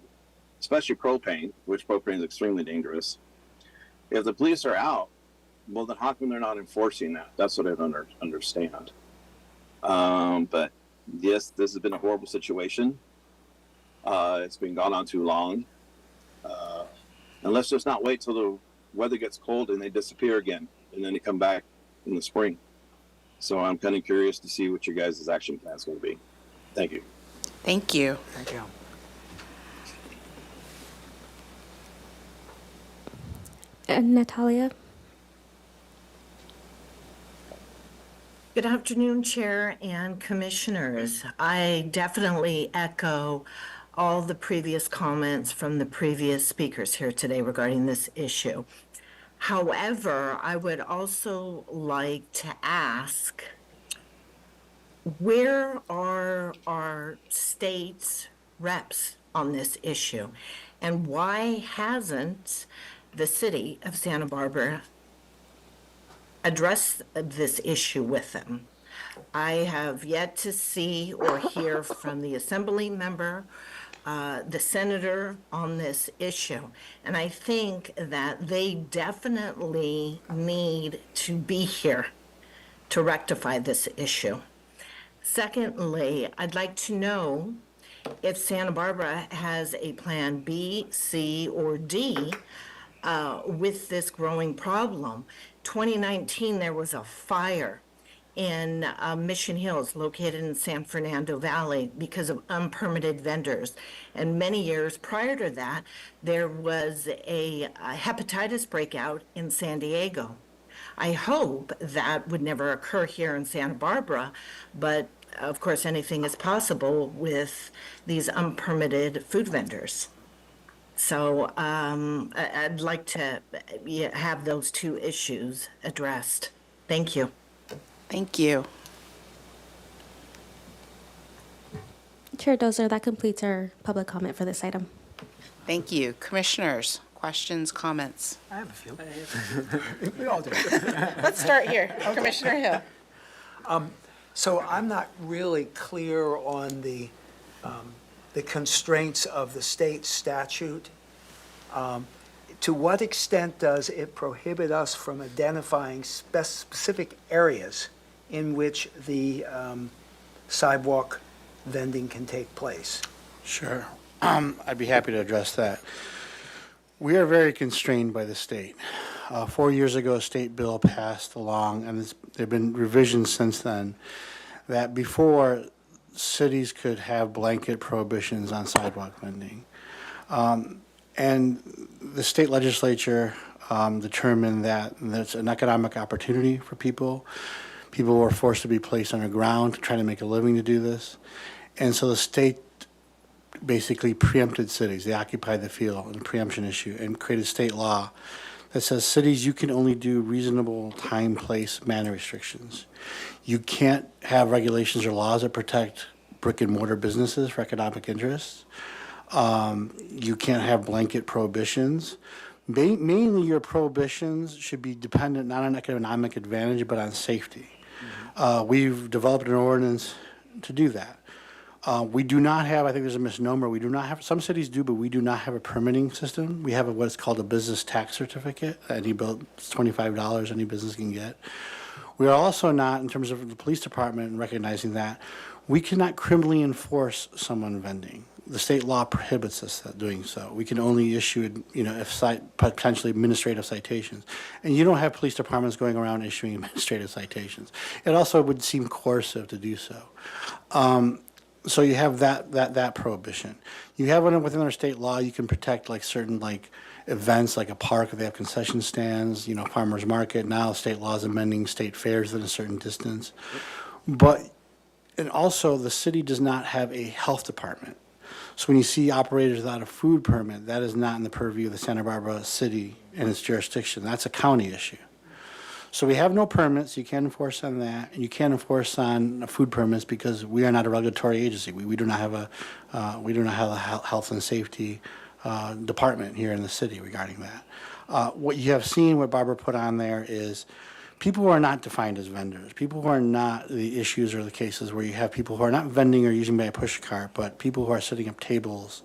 especially propane, which propane is extremely dangerous, if the police are out, well, then how come they're not enforcing that? That's what I don't understand. But yes, this has been a horrible situation. It's been gone on too long. And let's just not wait till the weather gets cold and they disappear again, and then they come back in the spring. So I'm kind of curious to see what your guys' action plan is going to be. Thank you. Thank you. Thank you. Natalia. Good afternoon, Chair and Commissioners. I definitely echo all the previous comments from the previous speakers here today regarding this issue. However, I would also like to ask, where are our state's reps on this issue? And why hasn't the city of Santa Barbara addressed this issue with them? I have yet to see or hear from the assembly member, the senator on this issue. And I think that they definitely need to be here to rectify this issue. Secondly, I'd like to know if Santa Barbara has a plan B, C, or D with this growing problem. 2019, there was a fire in Mission Hills, located in San Fernando Valley, because of unpermitted vendors. And many years prior to that, there was a hepatitis breakout in San Diego. I hope that would never occur here in Santa Barbara, but of course, anything is possible with these unpermitted food vendors. So I'd like to have those two issues addressed. Thank you. Thank you. Chair Dozer, that completes our public comment for this item. Thank you. Commissioners, questions, comments? I have a few. We all do. Let's start here. Commissioner Hill. So I'm not really clear on the constraints of the state statute. To what extent does it prohibit us from identifying specific areas in which the sidewalk vending can take place? Sure. I'd be happy to address that. We are very constrained by the state. 4 years ago, a state bill passed along, and there have been revisions since then, that before cities could have blanket prohibitions on sidewalk vending. And the state legislature determined that there's an economic opportunity for people. People were forced to be placed underground to try to make a living to do this. And so the state basically preempted cities. They occupied the field in a preemption issue and created state law that says cities, you can only do reasonable time, place, manner restrictions. You can't have regulations or laws that protect brick and mortar businesses for economic interests. You can't have blanket prohibitions. Mainly your prohibitions should be dependent not on economic advantage, but on safety. We've developed an ordinance to do that. We do not have, I think there's a misnomer, we do not have, some cities do, but we do not have a permitting system. We have what's called a business tax certificate. It's $25 any business can get. We are also not, in terms of the police department and recognizing that, we cannot criminally enforce someone vending. The state law prohibits us from doing so. We can only issue, potentially administrative citations. And you don't have police departments going around issuing administrative citations. It also would seem coercive to do so. So you have that prohibition. You have within our state law, you can protect certain events, like a park, if they have concession stands, farmers market. Now state law is amending state fairs within a certain distance. And also the city does not have a health department. So when you see operators without a food permit, that is not in the purview of the Santa Barbara city and its jurisdiction. That's a county issue. So we have no permits. You can't enforce on that, and you can't enforce on food permits because we are not a regulatory agency. We do not have a health and safety department here in the city regarding that. What you have seen, what Barbara put on there, is people who are not defined as vendors, people who are not the issues or the cases where you have people who are not vending or using by a push cart, but people who are setting up tables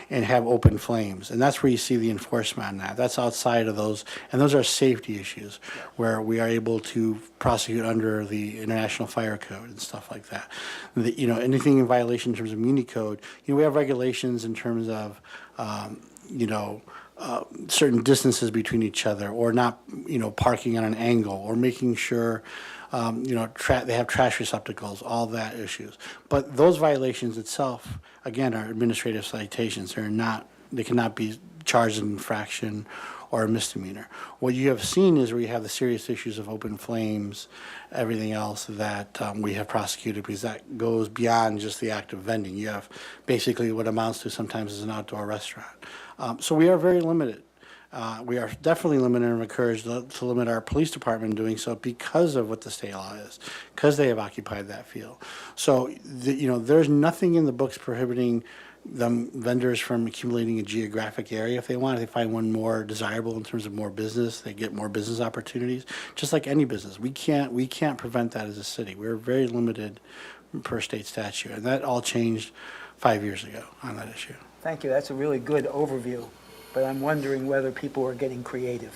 and have open flames. And that's where you see the enforcement on that. That's outside of those, and those are safety issues where we are able to prosecute under the International Fire Code and stuff like that. Anything in violation in terms of Muni Code, we have regulations in terms of, certain distances between each other, or not, parking on an angle, or making sure, they have trash receptacles, all that issues. But those violations itself, again, are administrative citations. They cannot be charged an infraction or a misdemeanor. What you have seen is where you have the serious issues of open flames, everything else that we have prosecuted, because that goes beyond just the act of vending. You have basically what amounts to sometimes as an outdoor restaurant. So we are very limited. We are definitely limited and encouraged to limit our police department in doing so because of what the state law is, because they have occupied that field. So, there's nothing in the books prohibiting vendors from accumulating a geographic area if they want. If they find one more desirable in terms of more business, they get more business opportunities, just like any business. We can't prevent that as a city. We're very limited per state statute, and that all changed 5 years ago on that issue. Thank you, that's a really good overview, but I'm wondering whether people are getting creative.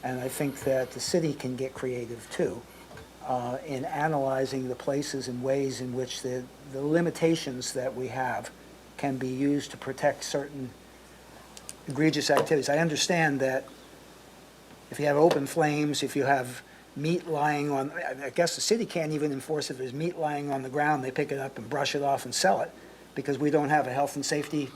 And I think that the city can get creative too, in analyzing the places and ways in which the limitations that we have can be used to protect certain egregious activities. I understand that if you have open flames, if you have meat lying on, I guess the city can't even enforce if there's meat lying on the ground, they pick it up and brush it off and sell it, because we don't have a health and safety.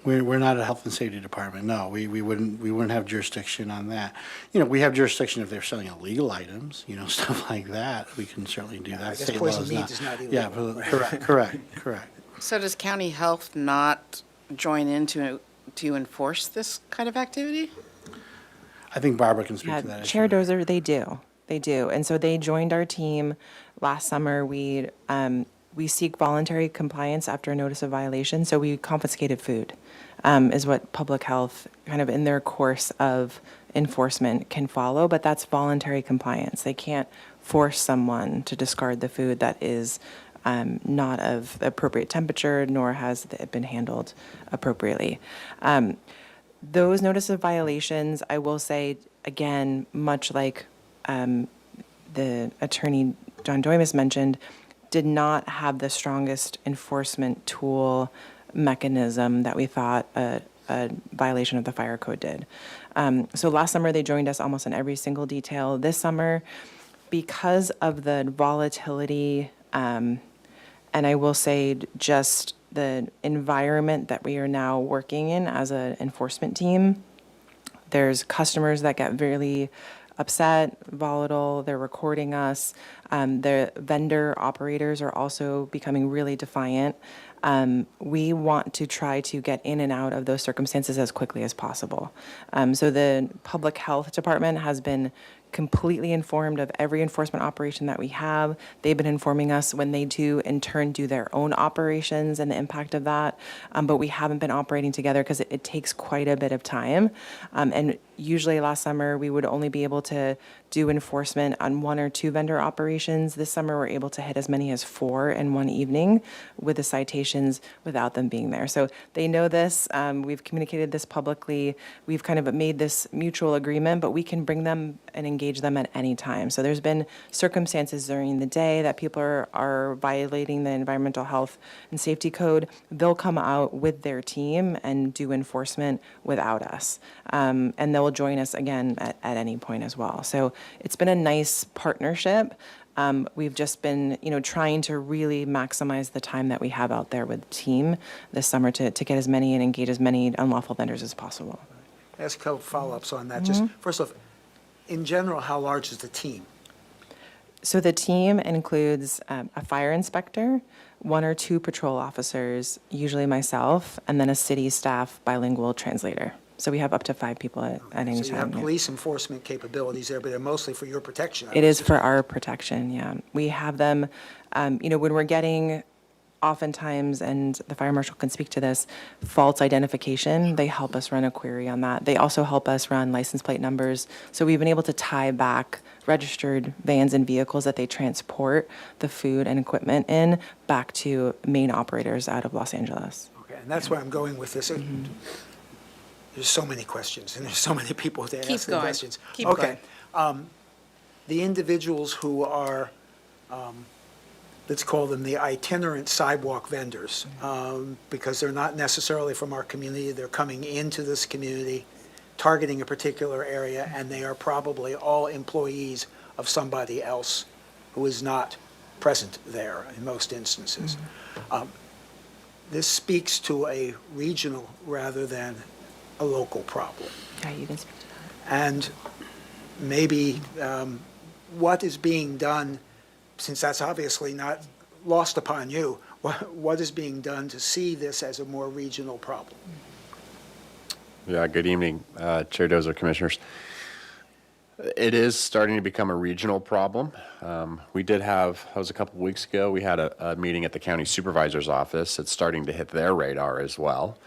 We're not a health and safety department, no. We wouldn't have jurisdiction on that. We have jurisdiction if they're selling illegal items, stuff like that. We can certainly do that. I guess State law poison meat is not illegal. Yeah, but correct. So does county health not join in to enforce this kind of activity? I think Barbara can speak to that Chair issue. Dozer, they do. They do. And so they joined our team last summer. We seek voluntary compliance after a notice of violation, so we confiscated food, is what public health, kind of in their course of enforcement, can follow, but that's voluntary compliance. They can't force someone to discard the food that is not of appropriate temperature, nor has it been handled appropriately. Those notice of violations, I will say, again, much like the attorney John Doimus mentioned, did not have the strongest enforcement tool mechanism that we thought a violation of the fire code did. So last summer, they joined us almost in every single detail. This summer, because of the volatility, and I will say just the environment that we are now working in as an enforcement team, there's customers that get really upset, volatile, they're recording us. The vendor operators are also becoming really defiant. We want to try to get in and out of those circumstances as quickly as possible. So the public health department has been completely informed of every enforcement operation that we have. They've been informing us when they do, in turn, do their own operations and the impact of that. But we haven't been operating together because it takes quite a bit of time. And usually last summer, we would only be able to do enforcement on 1 or 2 vendor operations. This summer, we're able to hit as many as 4 in one evening with the citations without them being there. So they know this. We've communicated this publicly. We've kind of made this mutual agreement, but we can bring them and engage them at any time. So there's been circumstances during the day that people are violating the environmental health and safety code. They'll come out with their team and do enforcement without us. And they'll join us again at any point as well. So it's been a nice partnership. We've just been, trying to really maximize the time that we have out there with the team this summer to get as many and engage as many unlawful vendors as possible. Ask a couple follow-ups on that. Just first off, in general, how large is the team? So the team includes a fire inspector, 1 or 2 patrol officers, usually myself, and then a city staff bilingual translator. So we have up to 5 people at any time. So you have yeah. police enforcement capabilities there, but they're mostly for your protection. It is for our protection, yeah. We have them, when we're getting, oftentimes, and the fire marshal can speak to this, false identification, they help us run a query on that. They also help us run license plate numbers. So we've been able to tie back registered vans and vehicles that they transport the food and equipment in back to main operators out of Los Angeles. Okay, and that's where I'm going with this. There's so many questions, and there's so many people to ask the questions. Keep going. Okay. The individuals who are, let's call them the itinerant sidewalk vendors, because they're not necessarily from our community, they're coming into this community, targeting a particular area, and they are probably all employees of somebody else who is not present there in most instances. This speaks to a regional rather than a local problem. Yeah, you can speak to that. And maybe what is being done, since that's obviously not lost upon you, what is being done to see this as a more regional problem? Yeah, good evening, Chair Dozer, Commissioners. It is starting to become a regional problem. We did have, that was a couple of weeks ago, we had a meeting at the county supervisor's office. It's starting to hit their radar as well.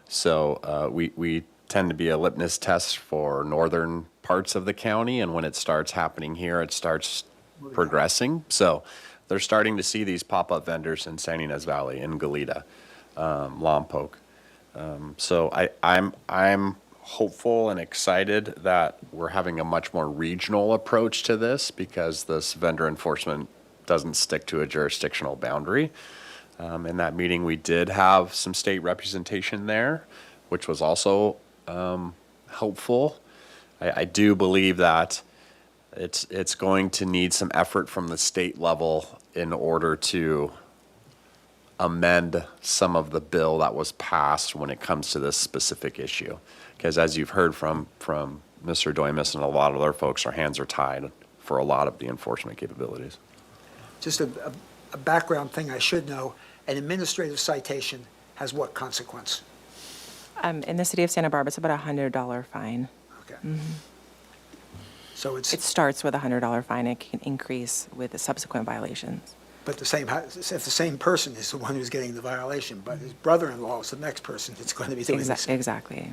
So we tend to be a litmus test for northern parts of the county, and when it starts happening here, it starts progressing. So they're starting to see these pop-up vendors in San Ynez Valley, in Goleta, Lompoc. So I'm hopeful and excited that we're having a much more regional approach to this, because this vendor enforcement doesn't stick to a jurisdictional boundary. In that meeting, we did have some state representation there, which was also helpful. I do believe that it's going to need some effort from the state level in order to amend some of the bill that was passed when it comes to this specific issue. Because as you've heard from Mr. Doimus and a lot of other folks, our hands are tied for a lot of the enforcement capabilities. Just a background thing I should know, an administrative citation has what consequence? In the city of Santa Barbara, it's about a $100 fine. Okay. So It starts with a $100 fine. It can increase with the subsequent violations. but if the same person is the one who's getting the violation, but his brother-in-law is the next person that's going to be doing this. Exactly.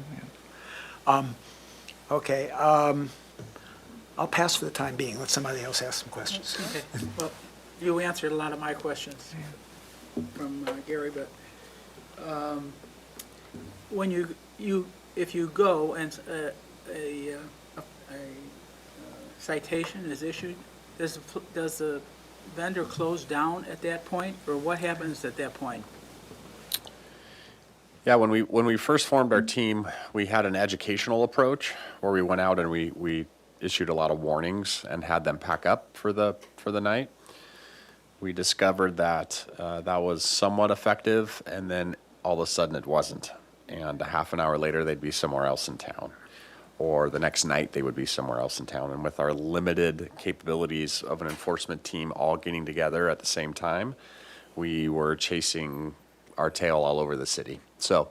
Yeah. Okay, I'll pass for the time being, let somebody else ask some questions. Okay, well, you answered a lot of my questions from Gary, but when if you go and a citation is issued, does the vendor close down at that point, or what happens at that point? Yeah, when we first formed our team, we had an educational approach where we went out and we issued a lot of warnings and had them pack up for the night. We discovered that that was somewhat effective, and then all of a sudden it wasn't. And a half an hour later, they'd be somewhere else in town. Or the next night, they would be somewhere else in town. And with our limited capabilities of an enforcement team all getting together at the same time, we were chasing our tail all over the city. So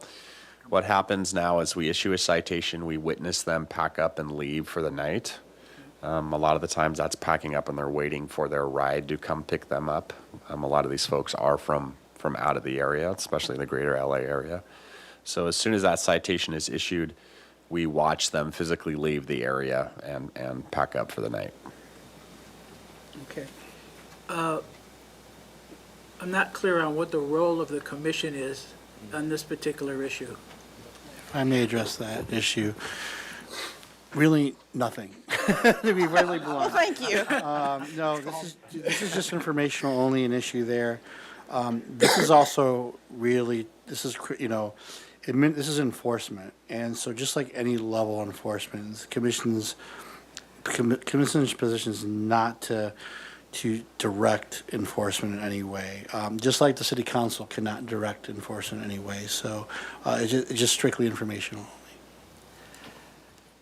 what happens now is we issue a citation, we witness them pack up and leave for the night. A lot of the times that's packing up and they're waiting for their ride to come pick them up. A lot of these folks are from out of the area, especially the greater LA area. So as soon as that citation is issued, we watch them physically leave the area and pack up for the night. Okay. I'm not clear on what the role of the commission is on this particular issue. If I may address that issue, really nothing, to be really blunt. Thank you. No, this is just informational only, an issue there. This is also really, this is enforcement. And so just like any level of enforcement, the commission's position is not to direct enforcement in any way. Just like the city council cannot direct enforcement in any way. So it's just strictly informational.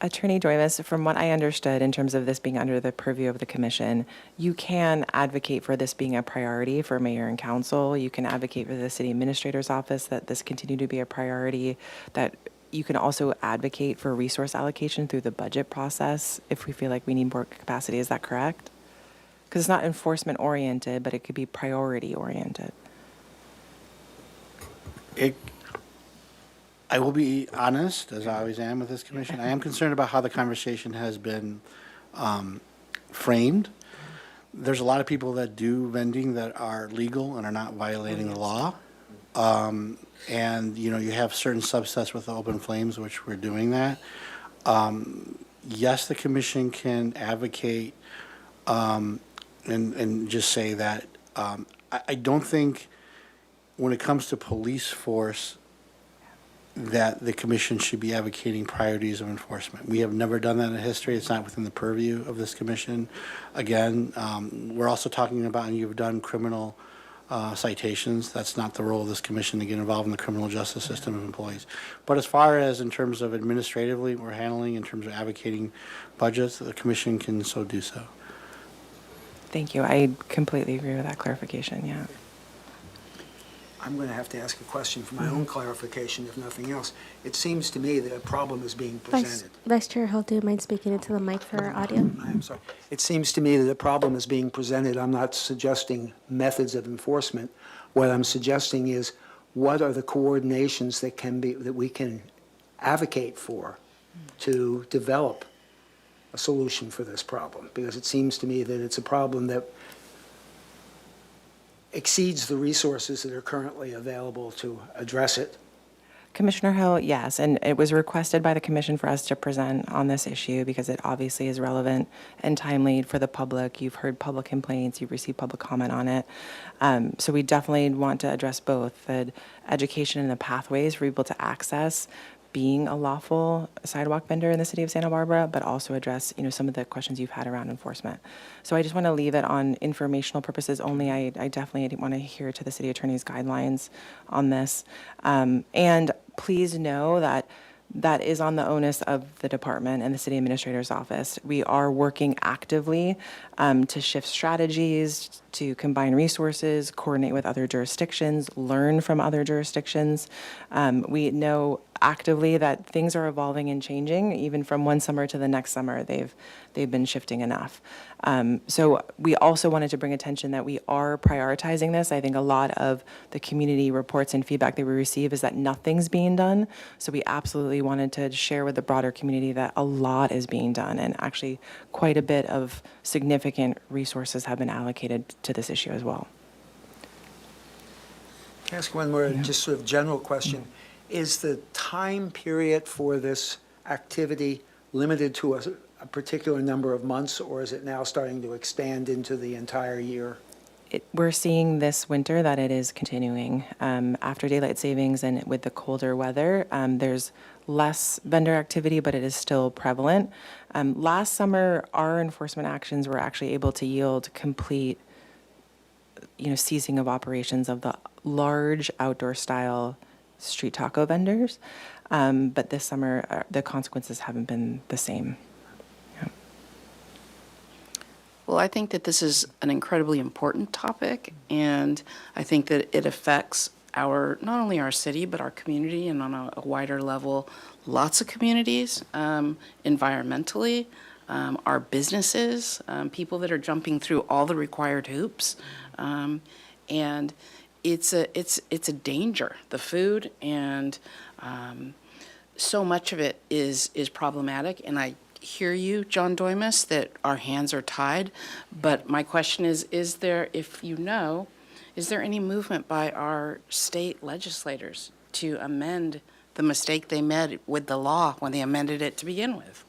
Attorney Doimus, from what I understood in terms of this being under the purview of the commission, you can advocate for this being a priority for mayor and council. You can advocate for the city administrator's office that this continue to be a priority, that you can also advocate for resource allocation through the budget process if we feel like we need more capacity. Is that correct? Because it's not enforcement oriented, but it could be priority oriented. I will be honest, as I always am with this commission. I am concerned about how the conversation has been framed. There's a lot of people that do vending that are legal and are not violating the law. And, you have certain subsets with the open flames, which we're doing that. Yes, the commission can advocate and just say that. I don't think when it comes to police force, that the commission should be advocating priorities of enforcement. We have never done that in history. It's not within the purview of this commission. Again, we're also talking about, and you've done criminal citations. That's not the role of this commission to get involved in the criminal justice system of employees. But as far as in terms of administratively, we're handling in terms of advocating budgets, the commission can so do so. Thank you. I completely agree with that clarification, yeah. I'm going to have to ask a question for my own clarification, if nothing else. It seems to me that a problem is being presented. Vice Chair Holt, do you mind speaking into the mic for our audio? I am sorry. It seems to me that a problem is being presented. I'm not suggesting methods of enforcement. What I'm suggesting is, what are the coordinations that we can advocate for to develop a solution for this problem? Because it seems to me that it's a problem that exceeds the resources that are currently available to address it. Commissioner Hill, yes, and it was requested by the commission for us to present on this issue because it obviously is relevant and timely for the public. You've heard public complaints, you've received public comment on it. So we definitely want to address both the education and the pathways for people to access being a lawful sidewalk vendor in the city of Santa Barbara, but also address, some of the questions you've had around enforcement. So I just want to leave it on informational purposes only. I definitely want to hear to the city attorney's guidelines on this. And please know that that is on the onus of the department and the city administrator's office. We are working actively to shift strategies, to combine resources, coordinate with other jurisdictions, learn from other jurisdictions. We know actively that things are evolving and changing. Even from one summer to the next summer, they've been shifting enough. So we also wanted to bring attention that we are prioritizing this. I think a lot of the community reports and feedback that we receive is that nothing's being done. So we absolutely wanted to share with the broader community that a lot is being done, and actually quite a bit of significant resources have been allocated to this issue as well. Can I ask one more, just sort of general question? Is the time period for this activity limited to a particular number of months, or is it now starting to expand into the entire year? We're seeing this winter that it is continuing. After daylight savings and with the colder weather, there's less vendor activity, but it is still prevalent. Last summer, our enforcement actions were actually able to yield complete, ceasing of operations of the large outdoor style street taco vendors. But this summer, the consequences haven't been the same. Well, I think that this is an incredibly important topic, and I think that it affects not only our city, but our community, and on a wider level, lots of communities, environmentally, our businesses, people that are jumping through all the required hoops. And it's a danger, the food, and so much of it is problematic. And I hear you, John Doimus, that our hands are tied. But my question is there, if you know, is there any movement by our state legislators to amend the mistake they made with the law when they amended it to begin with?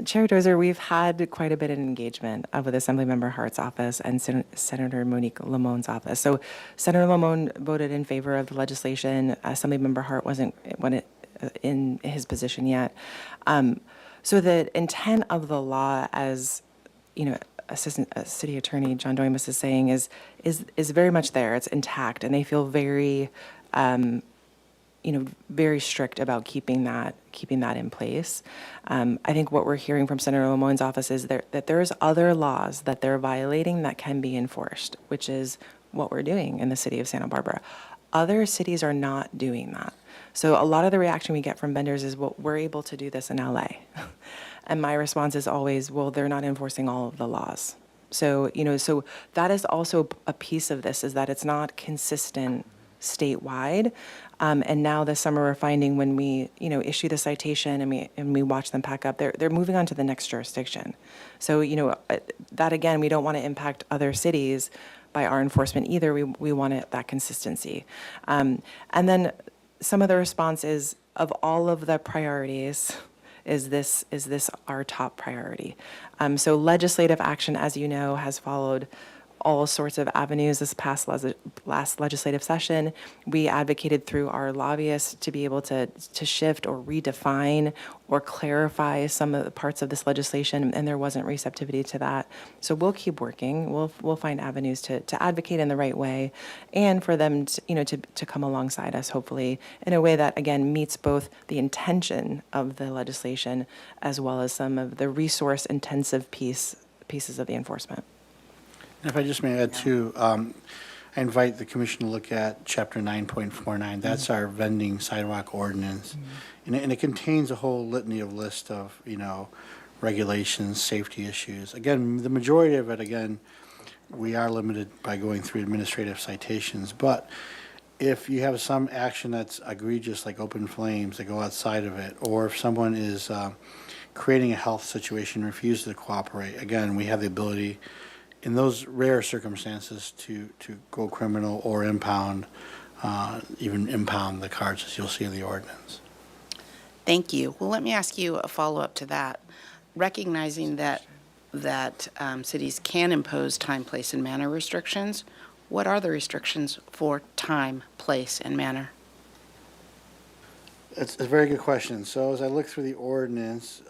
Chair Dozer, we've had quite a bit of engagement with Assemblymember Hart's office and Senator Monique Lamone's office. So Senator Lamone voted in favor of the legislation. Assemblymember Hart wasn't in his position yet. So the intent of the law, as Assistant City Attorney John Doimus is saying, is very much there. It's intact, and they feel very very strict about keeping that in place. I think what we're hearing from Senator Lamone's office is that there's other laws that they're violating that can be enforced, which is what we're doing in the city of Santa Barbara. Other cities are not doing that. So a lot of the reaction we get from vendors is, well, we're able to do this in LA. And my response is always, well, they're not enforcing all of the laws. So, so that is also a piece of this, is that it's not consistent statewide. And now this summer we're finding when we, issue the citation and we watch them pack up, they're moving on to the next jurisdiction. So, that again, we don't want to impact other cities by our enforcement either. We want that consistency. And then some of the response is, of all of the priorities, is this our top priority? So legislative action, as you know, has followed all sorts of avenues this past last legislative session. We advocated through our lobbyists to be able to shift or redefine or clarify some of the parts of this legislation, and there wasn't receptivity to that. So we'll keep working. We'll find avenues to advocate in the right way, and for them to come alongside us, hopefully, in a way that, again, meets both the intention of the legislation as well as some of the resource-intensive pieces of the enforcement. And if I just may add too, I invite the commission to look at chapter 9.49. That's our vending sidewalk ordinance. And it contains a whole litany of list of, regulations, safety issues. Again, the majority of it, again, we are limited by going through administrative citations. But if you have some action that's egregious, like open flames, that go outside of it, or if someone is creating a health situation, refuses to cooperate, again, we have the ability in those rare circumstances to go criminal or impound, even impound the cards, as you'll see in the ordinance. Thank you. Well, let me ask you a follow-up to that. Recognizing that cities can impose time, place, and manner restrictions, what are the restrictions for time, place, and manner? It's a very good question. So as I look through the ordinance,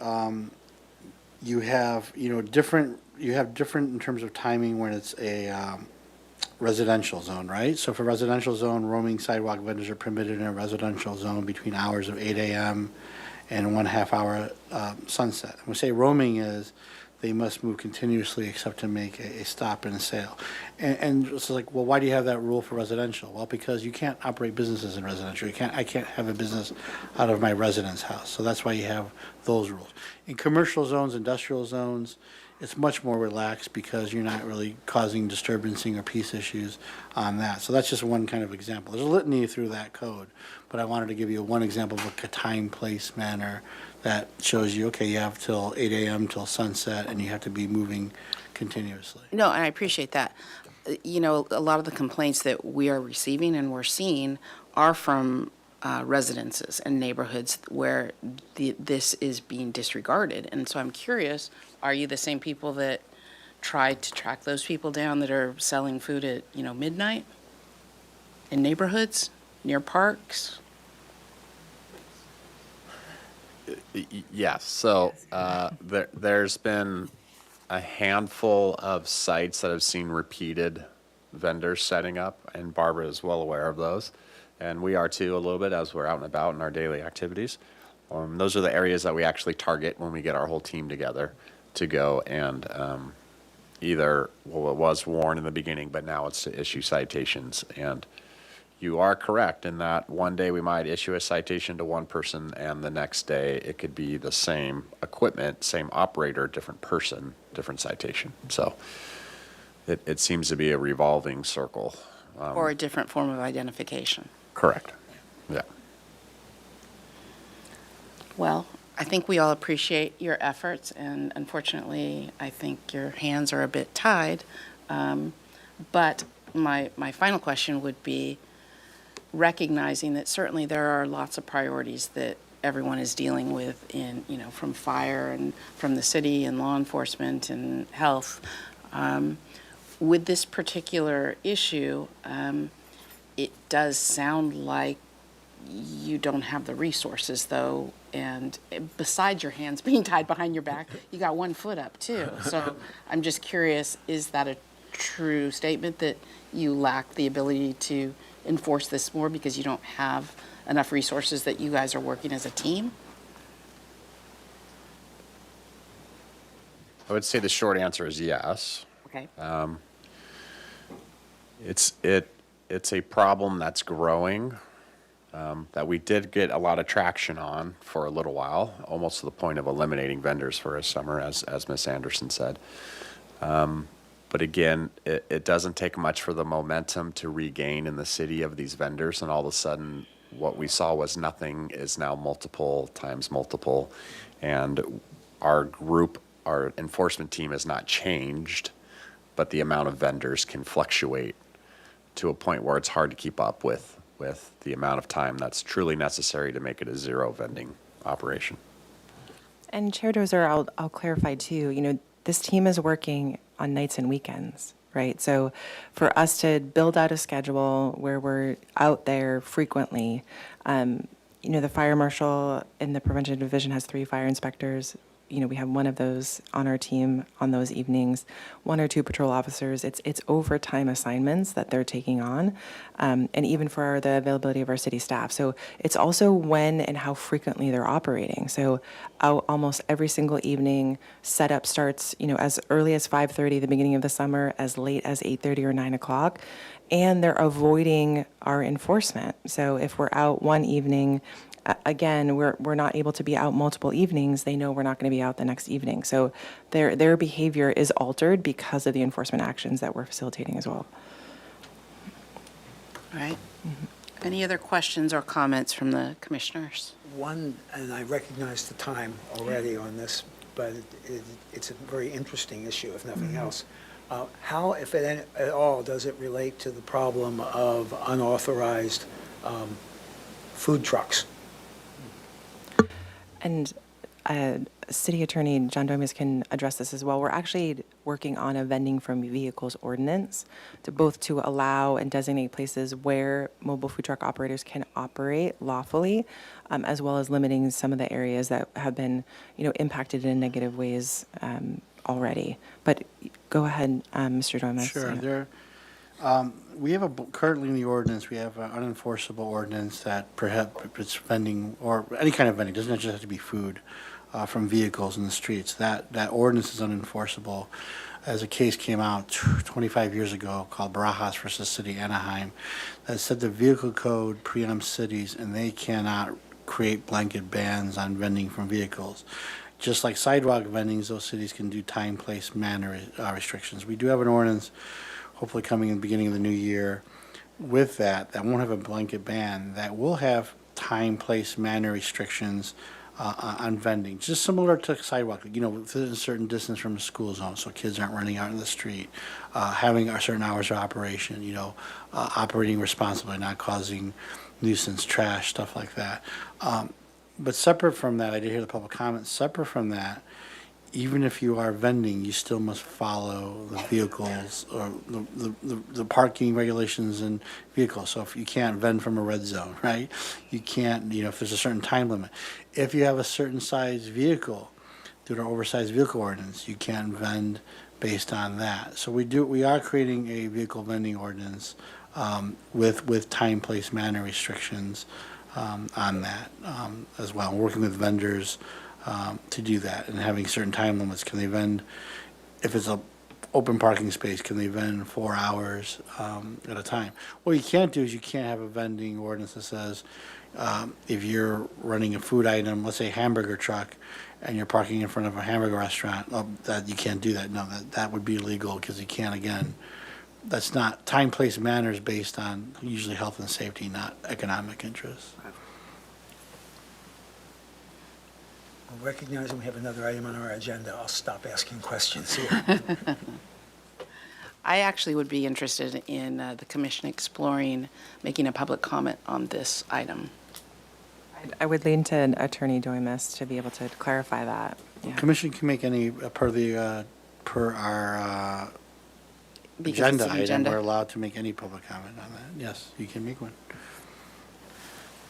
you have, different in terms of timing when it's a residential zone, right? So for residential zone, roaming sidewalk vendors are permitted in a residential zone between hours of 8 a.m. and 1/2 hour sunset. When we say roaming is, they must move continuously except to make a stop and a sale. And it's like, well, why do you have that rule for residential? Well, because you can't operate businesses in residential. I can't have a business out of my residence house. So that's why you have those rules. In commercial zones, industrial zones, it's much more relaxed because you're not really causing disturbancing or peace issues on that. So that's just one kind of example. There's a litany through that code, but I wanted to give you one example of a time, place, manner that shows you, okay, you have till 8 a.m. till sunset, and you have to be moving continuously. No, and I appreciate that. A lot of the complaints that we are receiving and we're seeing are from residences and neighborhoods where this is being disregarded. And so I'm curious, are you the same people that tried to track those people down that are selling food at, midnight in neighborhoods, near parks? Yes. So there's been a handful of sites that have seen repeated vendors setting up, and Barbara is well aware of those. And we are too, a little bit, as we're out and about in our daily activities. Those are the areas that we actually target when we get our whole team together to go and either, well, it was warned in the beginning, but now it's to issue citations. And you are correct in that one day we might issue a citation to one person, and the next day it could be the same equipment, same operator, different person, different citation. So it seems to be a revolving circle. Or a different form of identification? Correct. Yeah. Well, I think we all appreciate your efforts, and unfortunately, I think your hands are a bit tied. But my final question would be, recognizing that certainly there are lots of priorities that everyone is dealing with from fire and from the city and law enforcement and health. With this particular issue, it does sound like you don't have the resources, though, and besides your hands being tied behind your back, you got one foot up, too. So I'm just curious, is that a true statement that you lack the ability to enforce this more because you don't have enough resources, that you guys are working as a team? I would say the short answer is yes. Okay. It's a problem that's growing, that we did get a lot of traction on for a little while, almost to the point of eliminating vendors for a summer, as Ms. Anderson said. But again, it doesn't take much for the momentum to regain in the city of these vendors, and all of a sudden, what we saw was nothing is now multiple times multiple, and our enforcement team has not changed, but the amount of vendors can fluctuate to a point where it's hard to keep up with the amount of time that's truly necessary to make it a zero vending operation. And Chair Dozer, I'll clarify too, this team is working on nights and weekends. right? So for us to build out a schedule where we're out there frequently, the fire marshal in the prevention division has 3 fire inspectors. We have one of those on our team on those evenings, 1 or 2 patrol officers. It's overtime assignments that they're taking on, and even for the availability of our city staff. So it's also when and how frequently they're operating. So almost every single evening, setup starts, as early as 5:30, the beginning of the summer, as late as 8:30 or 9 o'clock, and they're avoiding our enforcement. So if we're out one evening, again, we're not able to be out multiple evenings. They know we're not going to be out the next evening. So their behavior is altered because of the enforcement actions that we're facilitating as well. All right. Any other questions or comments from the commissioners? One, and I recognize the time already on this, but it's a very interesting issue, if nothing else. How, if at all, does it relate to the problem of unauthorized food trucks? And City Attorney John Dominguez can address this as well. We're actually working on a vending from vehicles ordinance to allow and designate places where mobile food truck operators can operate lawfully, as well as limiting some of the areas that have been, impacted in negative ways already. But go ahead, Mr. Dominguez. Sure. We have currently in the ordinance, we have an unenforceable ordinance that prohibits vending, or any kind of vending, doesn't just have to be food, from vehicles in the streets. That ordinance is unenforceable. As a case came out 25 years ago called Barajas versus City Anaheim, that said the vehicle code preempts cities and they cannot create blanket bans on vending from vehicles. Just like sidewalk vendings, those cities can do time, place, manner restrictions. We do have an ordinance hopefully coming in the beginning of the new year with that won't have a blanket ban, that will have time, place, manner restrictions on vending, just similar to sidewalk, within a certain distance from a school zone, so kids aren't running out in the street, having our certain hours of operation, operating responsibly, not causing nuisance, trash, stuff like that. But separate from that, I did hear the public comments, separate from that, even if you are vending, you still must follow the vehicles or the parking regulations and vehicles. So if you can't vend from a red zone, right? You can't, if there's a certain time limit. If you have a certain size vehicle, due to our oversized vehicle ordinance, you can't vend based on that. So we are creating a vehicle vending ordinance with time, place, manner restrictions on that as well. Working with vendors to do that and having certain time limits. Can they vend, if it's a open parking space, can they vend 4 hours at a time? What you can't do is you can't have a vending ordinance that says if you're running a food item, let's say hamburger truck, and you're parking in front of a hamburger restaurant, that you can't do that. No, that would be illegal because you can't, again, that's not, time, place, manners based on usually health and safety, not economic interests. Recognizing we have another item on our agenda, I'll stop asking questions here. I actually would be interested in the commission exploring making a public comment on this item. I would lean to Attorney Dominguez to be able to clarify that. Yeah. Commission can make any, per our Because it's agenda an item, agenda. we're allowed to make any public comment on that. Yes, you can make one.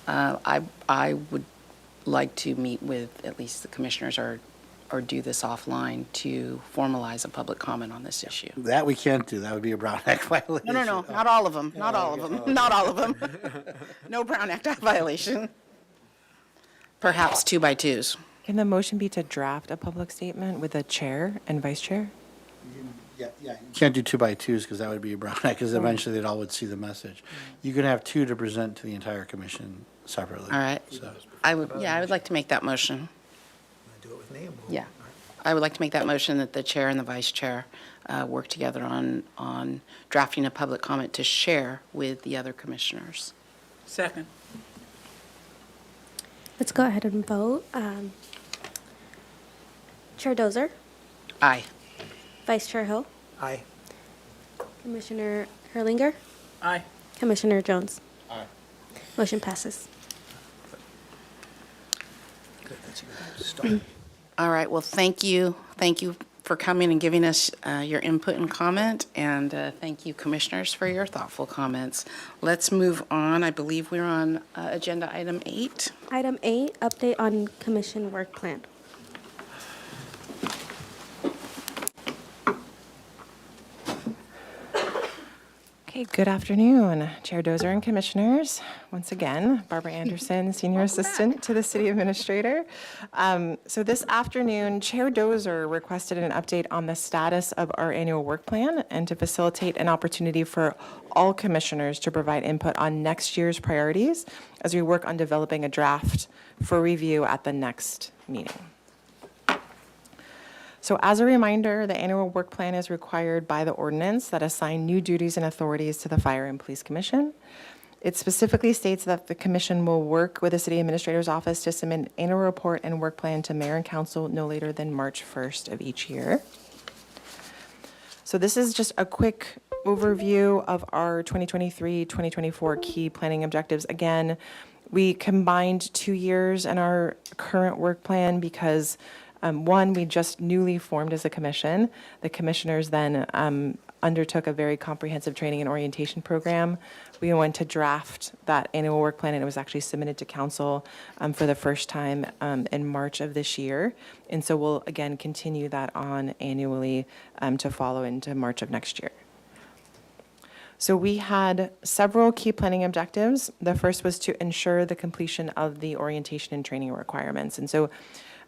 I would like to meet with at least the commissioners or do this offline to formalize a public comment on this issue. That we can't do. That would be a Brown Act violation. No, not all of them, not all of them, not all of them. No Brown Act violation. Perhaps 2 by 2s. Can the motion be to draft a public statement with a chair and vice chair? Yeah. You can't do 2 by 2s because that would be a Brown Act, because eventually they'd all would see the message. You can have 2 to present to the entire commission separately. All right. So, I would like to make that motion. Do it with me? and we'll- Yeah. I would like to make that motion that the chair and the vice chair work together on drafting a public comment to share with the other commissioners. Second. Let's go ahead and vote. Chair Dozer, Aye. Vice Chair Hill, Aye. Commissioner Herlinger, Aye. Commissioner Jones. Aye. Motion passes. Good, that's a good start. All right, well, thank you. Thank you for coming and giving us your input and comment, and thank you, commissioners, for your thoughtful comments. Let's move on. I believe we're on agenda item 8. Item 8, update on commission work plan. Okay, good afternoon, Chair Dozer and Commissioners. Once again, Barbara Anderson, Senior Assistant to the City Administrator. So this afternoon, Chair Dozer requested an update on the status of our annual work plan and to facilitate an opportunity for all commissioners to provide input on next year's priorities as we work on developing a draft for review at the next meeting. So as a reminder, the annual work plan is required by the ordinance that assign new duties and authorities to the Fire and Police Commission. It specifically states that the commission will work with the city administrator's office to submit an annual report and work plan to mayor and council no later than March 1st of each year. So this is just a quick overview of our 2023-2024 key planning objectives. Again, we combined 2 years in our current work plan because one, we just newly formed as a commission. The commissioners then undertook a very comprehensive training and orientation program. We went to draft that annual work plan, and it was actually submitted to council for the first time in March of this year. And so we'll, again, continue that on annually to follow into March of next year. So we had several key planning objectives. The first was to ensure the completion of the orientation and training requirements. And so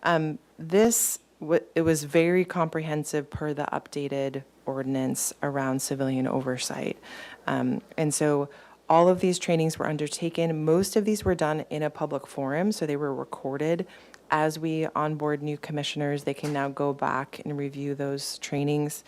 it was very comprehensive per the updated ordinance around civilian oversight. And so all of these trainings were undertaken. Most of these were done in a public forum, so they were recorded. As we onboard new commissioners, they can now go back and review those trainings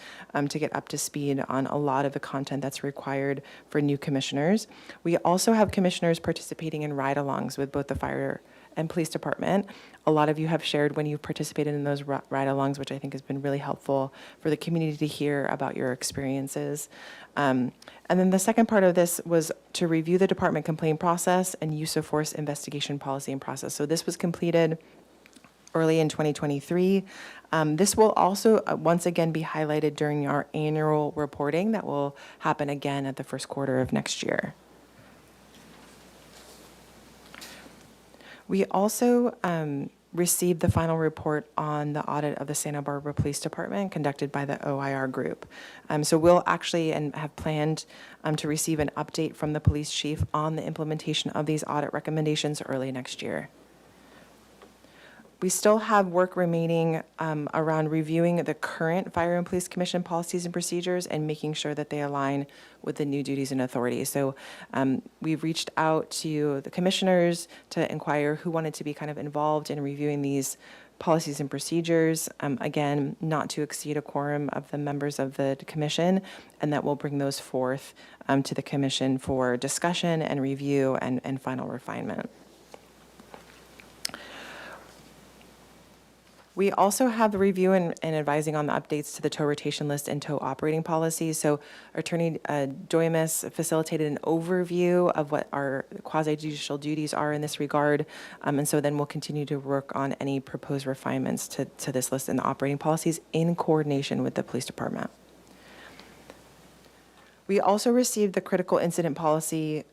to get up to speed on a lot of the content that's required for new commissioners. We also have commissioners participating in ride-alongs with both the fire and police department. A lot of you have shared when you've participated in those ride-alongs, which I think has been really helpful for the community to hear about your experiences. And then the second part of this was to review the department complaint process and use of force investigation policy and process. So this was completed early in 2023. This will also once again be highlighted during our annual reporting that will happen again at the first quarter of next year. We also received the final report on the audit of the Santa Barbara Police Department conducted by the OIR group. So we'll actually and have planned to receive an update from the police chief on the implementation of these audit recommendations early next year. We still have work remaining around reviewing the current Fire and Police Commission policies and procedures and making sure that they align with the new duties and authorities. So we've reached out to the commissioners to inquire who wanted to be kind of involved in reviewing these policies and procedures. Again, not to exceed a quorum of the members of the commission, and that will bring those forth to the commission for discussion and review and final refinement. We also have the review and advising on the updates to the tow rotation list and tow operating policies. So Attorney Doimus facilitated an overview of what our quasi-judicial duties are in this regard. And so then we'll continue to work on any proposed refinements to this list and the operating policies in coordination with the police department. We also received the critical incident policy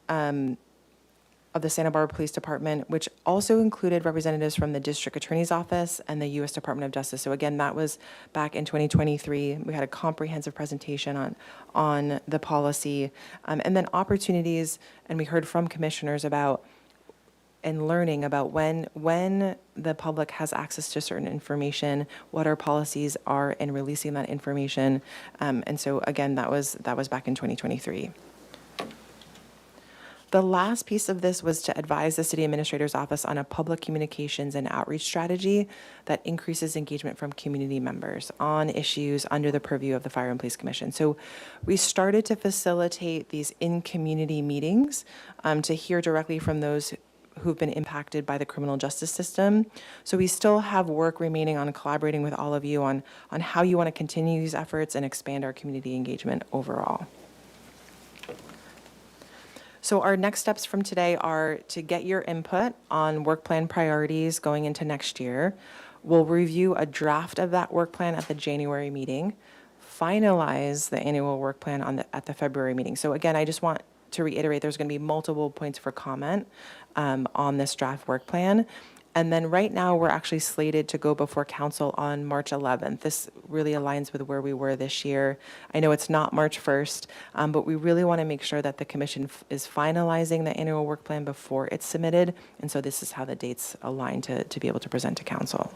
of the Santa Barbara Police Department, which also included representatives from the District Attorney's Office and the U.S. Department of Justice. So again, that was back in 2023. We had a comprehensive presentation on the policy, and then opportunities, and we heard from commissioners about and learning about when the public has access to certain information, what our policies are in releasing that information. And so again, that was back in 2023. The last piece of this was to advise the city administrator's office on a public communications and outreach strategy that increases engagement from community members on issues under the purview of the Fire and Police Commission. So we started to facilitate these in-community meetings to hear directly from those who've been impacted by the criminal justice system. So we still have work remaining on collaborating with all of you on how you want to continue these efforts and expand our community engagement overall. So our next steps from today are to get your input on work plan priorities going into next year. We'll review a draft of that work plan at the January meeting, finalize the annual work plan at the February meeting. So again, I just want to reiterate, there's going to be multiple points for comment on this draft work plan. And then right now, we're actually slated to go before council on March 11th. This really aligns with where we were this year. I know it's not March 1st, but we really want to make sure that the commission is finalizing the annual work plan before it's submitted. And so this is how the dates align to be able to present to council.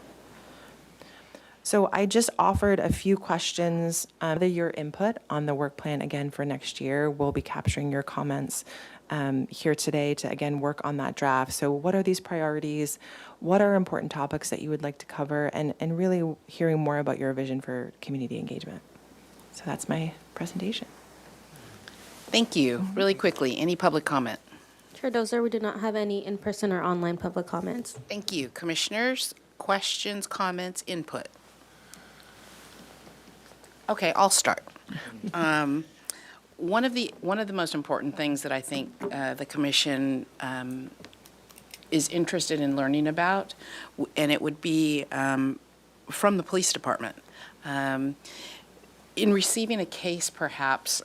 So I just offered a few questions, your input on the work plan again for next year. We'll be capturing your comments here today to, again, work on that draft. So what are these priorities? What are important topics that you would like to cover? And really hearing more about your vision for community engagement. So that's my presentation. Thank you. Really quickly, any public comment? Chair Dozer, we do not have any in-person or online public comments. Thank you. Commissioners, questions, comments, input? Okay, I'll start. One of the most important things that I think the commission is interested in learning about, and it would be from the police department. In receiving a case, perhaps,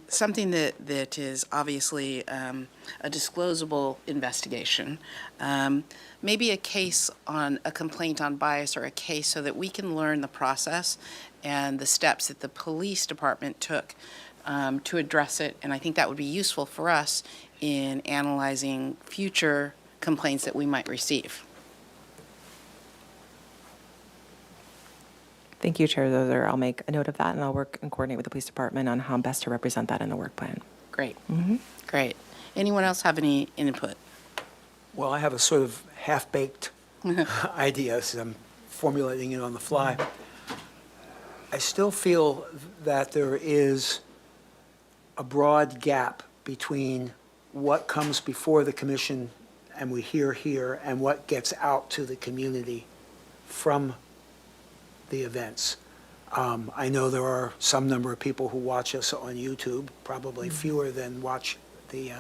something that is obviously a disclosable investigation, maybe a case on a complaint on bias or a case so that we can learn the process and the steps that the police department took to address it. And I think that would be useful for us in analyzing future complaints that we might receive. Thank you, Chair Dozer. I'll make a note of that, and I'll work and coordinate with the police department on how best to represent that in the work plan. Great. Great. Anyone else have any input? Well, I have a sort of half-baked idea, so I'm formulating it on the fly. I still feel that there is a broad gap between what comes before the commission and we hear here and what gets out to the community from the events. I know there are some number of people who watch us on YouTube, probably fewer than watch the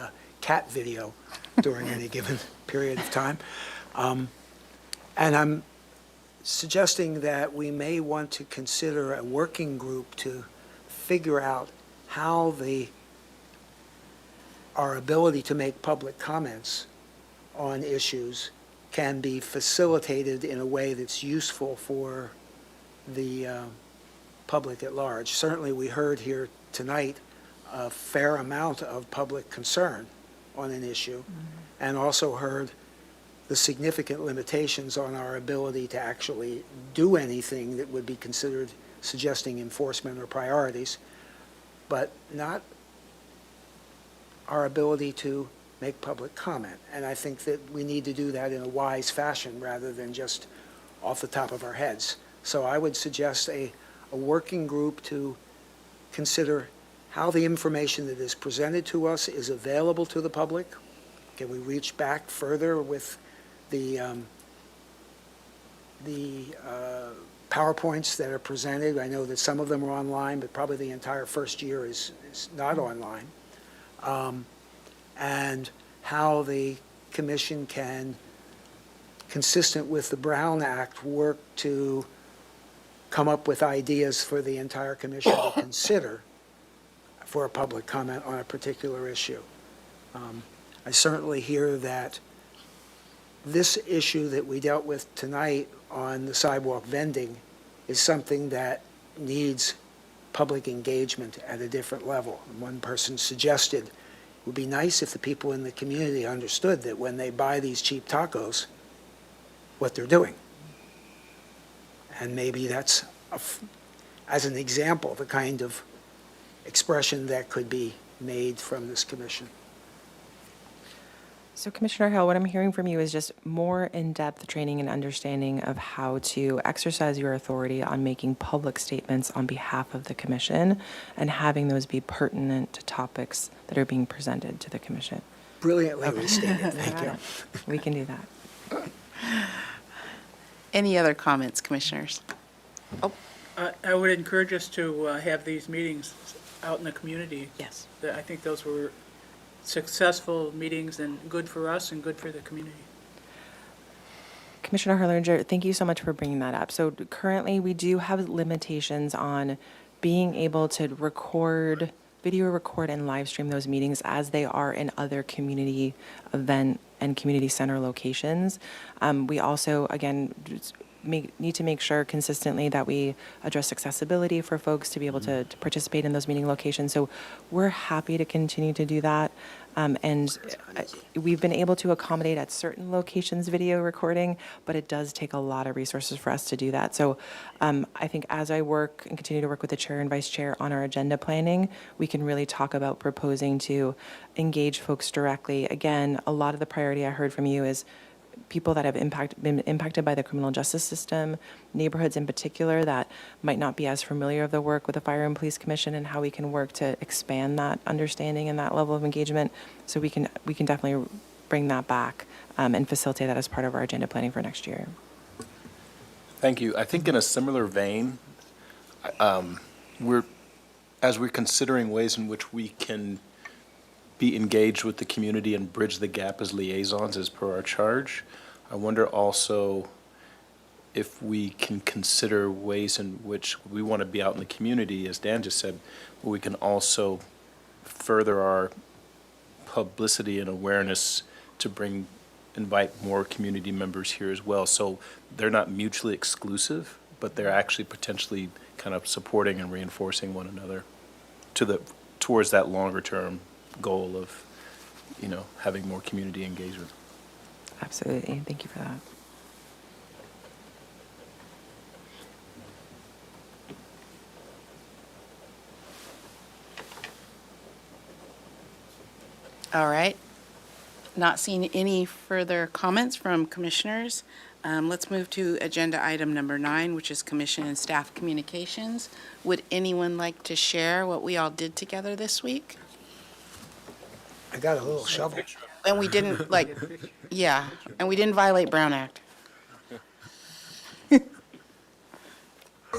cat video during any given period of time. And I'm suggesting that we may want to consider a working group to figure out how our ability to make public comments on issues can be facilitated in a way that's useful for the public at large. Certainly, we heard here tonight a fair amount of public concern on an issue, and also heard the significant limitations on our ability to actually do anything that would be considered suggesting enforcement or priorities, but not our ability to make public comment. And I think that we need to do that in a wise fashion rather than just off the top of our heads. So I would suggest a working group to consider how the information that is presented to us is available to the public. Can we reach back further with the PowerPoints that are presented? I know that some of them are online, but probably the entire first year is not online. And how the commission can, consistent with the Brown Act, work to come up with ideas for the entire commission to consider for a public comment on a particular issue. I certainly hear that this issue that we dealt with tonight on the sidewalk vending is something that needs public engagement at a different level. One person suggested it would be nice if the people in the community understood that when they buy these cheap tacos, what they're doing. And maybe that's, as an example, the kind of expression that could be made from this commission. So Commissioner Hill, what I'm hearing from you is just more in-depth training and understanding of how to exercise your authority on making public statements on behalf of the commission and having those be pertinent to topics that are being presented to the commission. Brilliantly restated, thank you. We can do that. Any other comments, commissioners? Oh, I would encourage us to have these meetings out in the community. yes. I think those were successful meetings and good for us and good for the community. Commissioner Herlinger, thank you so much for bringing that up. So currently, we do have limitations on being able to record, video record and live stream those meetings as they are in other community event and community center locations. We also, again, need to make sure consistently that we address accessibility for folks to be able to participate in those meeting locations. So we're happy to continue to do that. We've been able to accommodate at certain locations video recording, but it does take a lot of resources for us to do that. So I think as I work and continue to work with the chair and vice chair on our agenda planning, we can really talk about proposing to engage folks directly. Again, a lot of the priority I heard from you is people that have been impacted by the criminal justice system, neighborhoods in particular that might not be as familiar of the work with the Fire and Police Commission, and how we can work to expand that understanding and that level of engagement. So we can definitely bring that back and facilitate that as part of our agenda planning for next year. Thank you. I think in a similar vein, as we're considering ways in which we can be engaged with the community and bridge the gap as liaisons as per our charge, I wonder also if we can consider ways in which we want to be out in the community, as Dan just said, but we can also further our publicity and awareness to invite more community members here as well. So they're not mutually exclusive, but they're actually potentially kind of supporting and reinforcing one another towards that longer term goal of, having more community engagement. Absolutely. Thank you for that. All right. Not seeing any further comments from commissioners. Let's move to agenda item number 9, which is commission and staff communications. Would anyone like to share what we all did together this week? I got a little shovel. And we didn't, and we didn't violate Brown Act.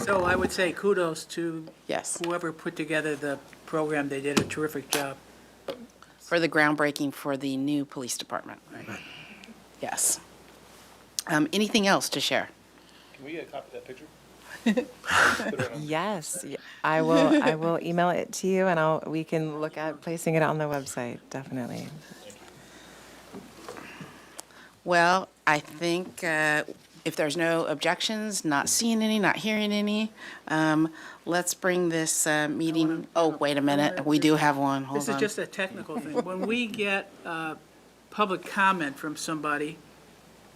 So I would say kudos to Yes, whoever put together the program. They did a terrific job. for the groundbreaking for the new police department. Yes. Anything else to share? Can we get a copy of that picture? Yes, I will email it to you, and we can look at placing it on the website, definitely. Well, I think if there's no objections, not seeing any, not hearing any, let's bring this meeting, wait a minute, we do have one, hold on. This is just a technical thing. When we get public comment from somebody,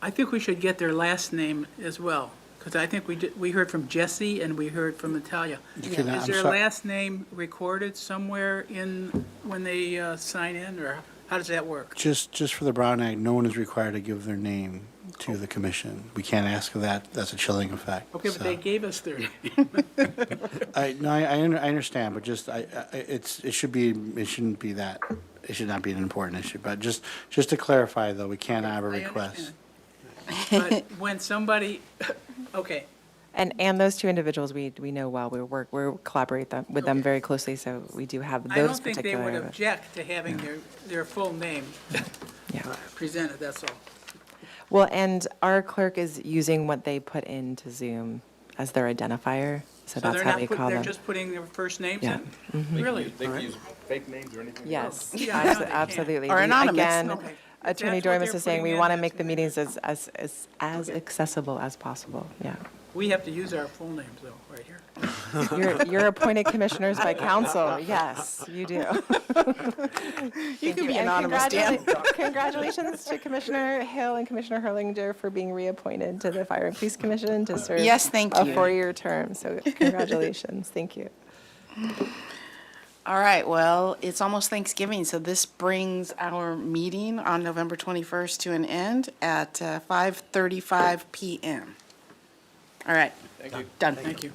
I think we should get their last name as well. Because I think we heard from Jesse and we heard from Natalia. Is their last name recorded somewhere when they sign in, or how does that work? Just for the Brown Act, no one is required to give their name to the commission. We can't ask for that. That's a chilling effect. Okay, but they gave us their name. I understand, but it shouldn't be that. It should not be an important issue. But just to clarify, though, we can't have a I request. understand. But when somebody, okay, And those two individuals we know well. We collaborate with them very closely, so we do have I those don't think they would particular. object to having their full name Yeah. presented, that's all. Well, and our clerk is using what they put into Zoom as their identifier, so that's how they call They're them. just putting their first names Yeah. in? Really? They can use fake names or anything? Yes, Yeah, now they can. absolutely. Or We- anonymous. Again, Okay. Attorney That's what Dormus they're is saying putting we in, want to that's make the good. meetings as accessible as possible, yeah. We have to use our full names though, right here. You're appointed commissioners by council, yes, you do. You can be And anonymous, Dan. Congratulations to Commissioner Hill and Commissioner Herlinger for being reappointed to the Fire and Police Commission to serve Yes, thank a you. 4-year term, so congratulations, thank you. All right, well, it's almost Thanksgiving, so this brings our meeting on November 21st to an end at 5:35 PM. All right. Thank you. Done. Thank you.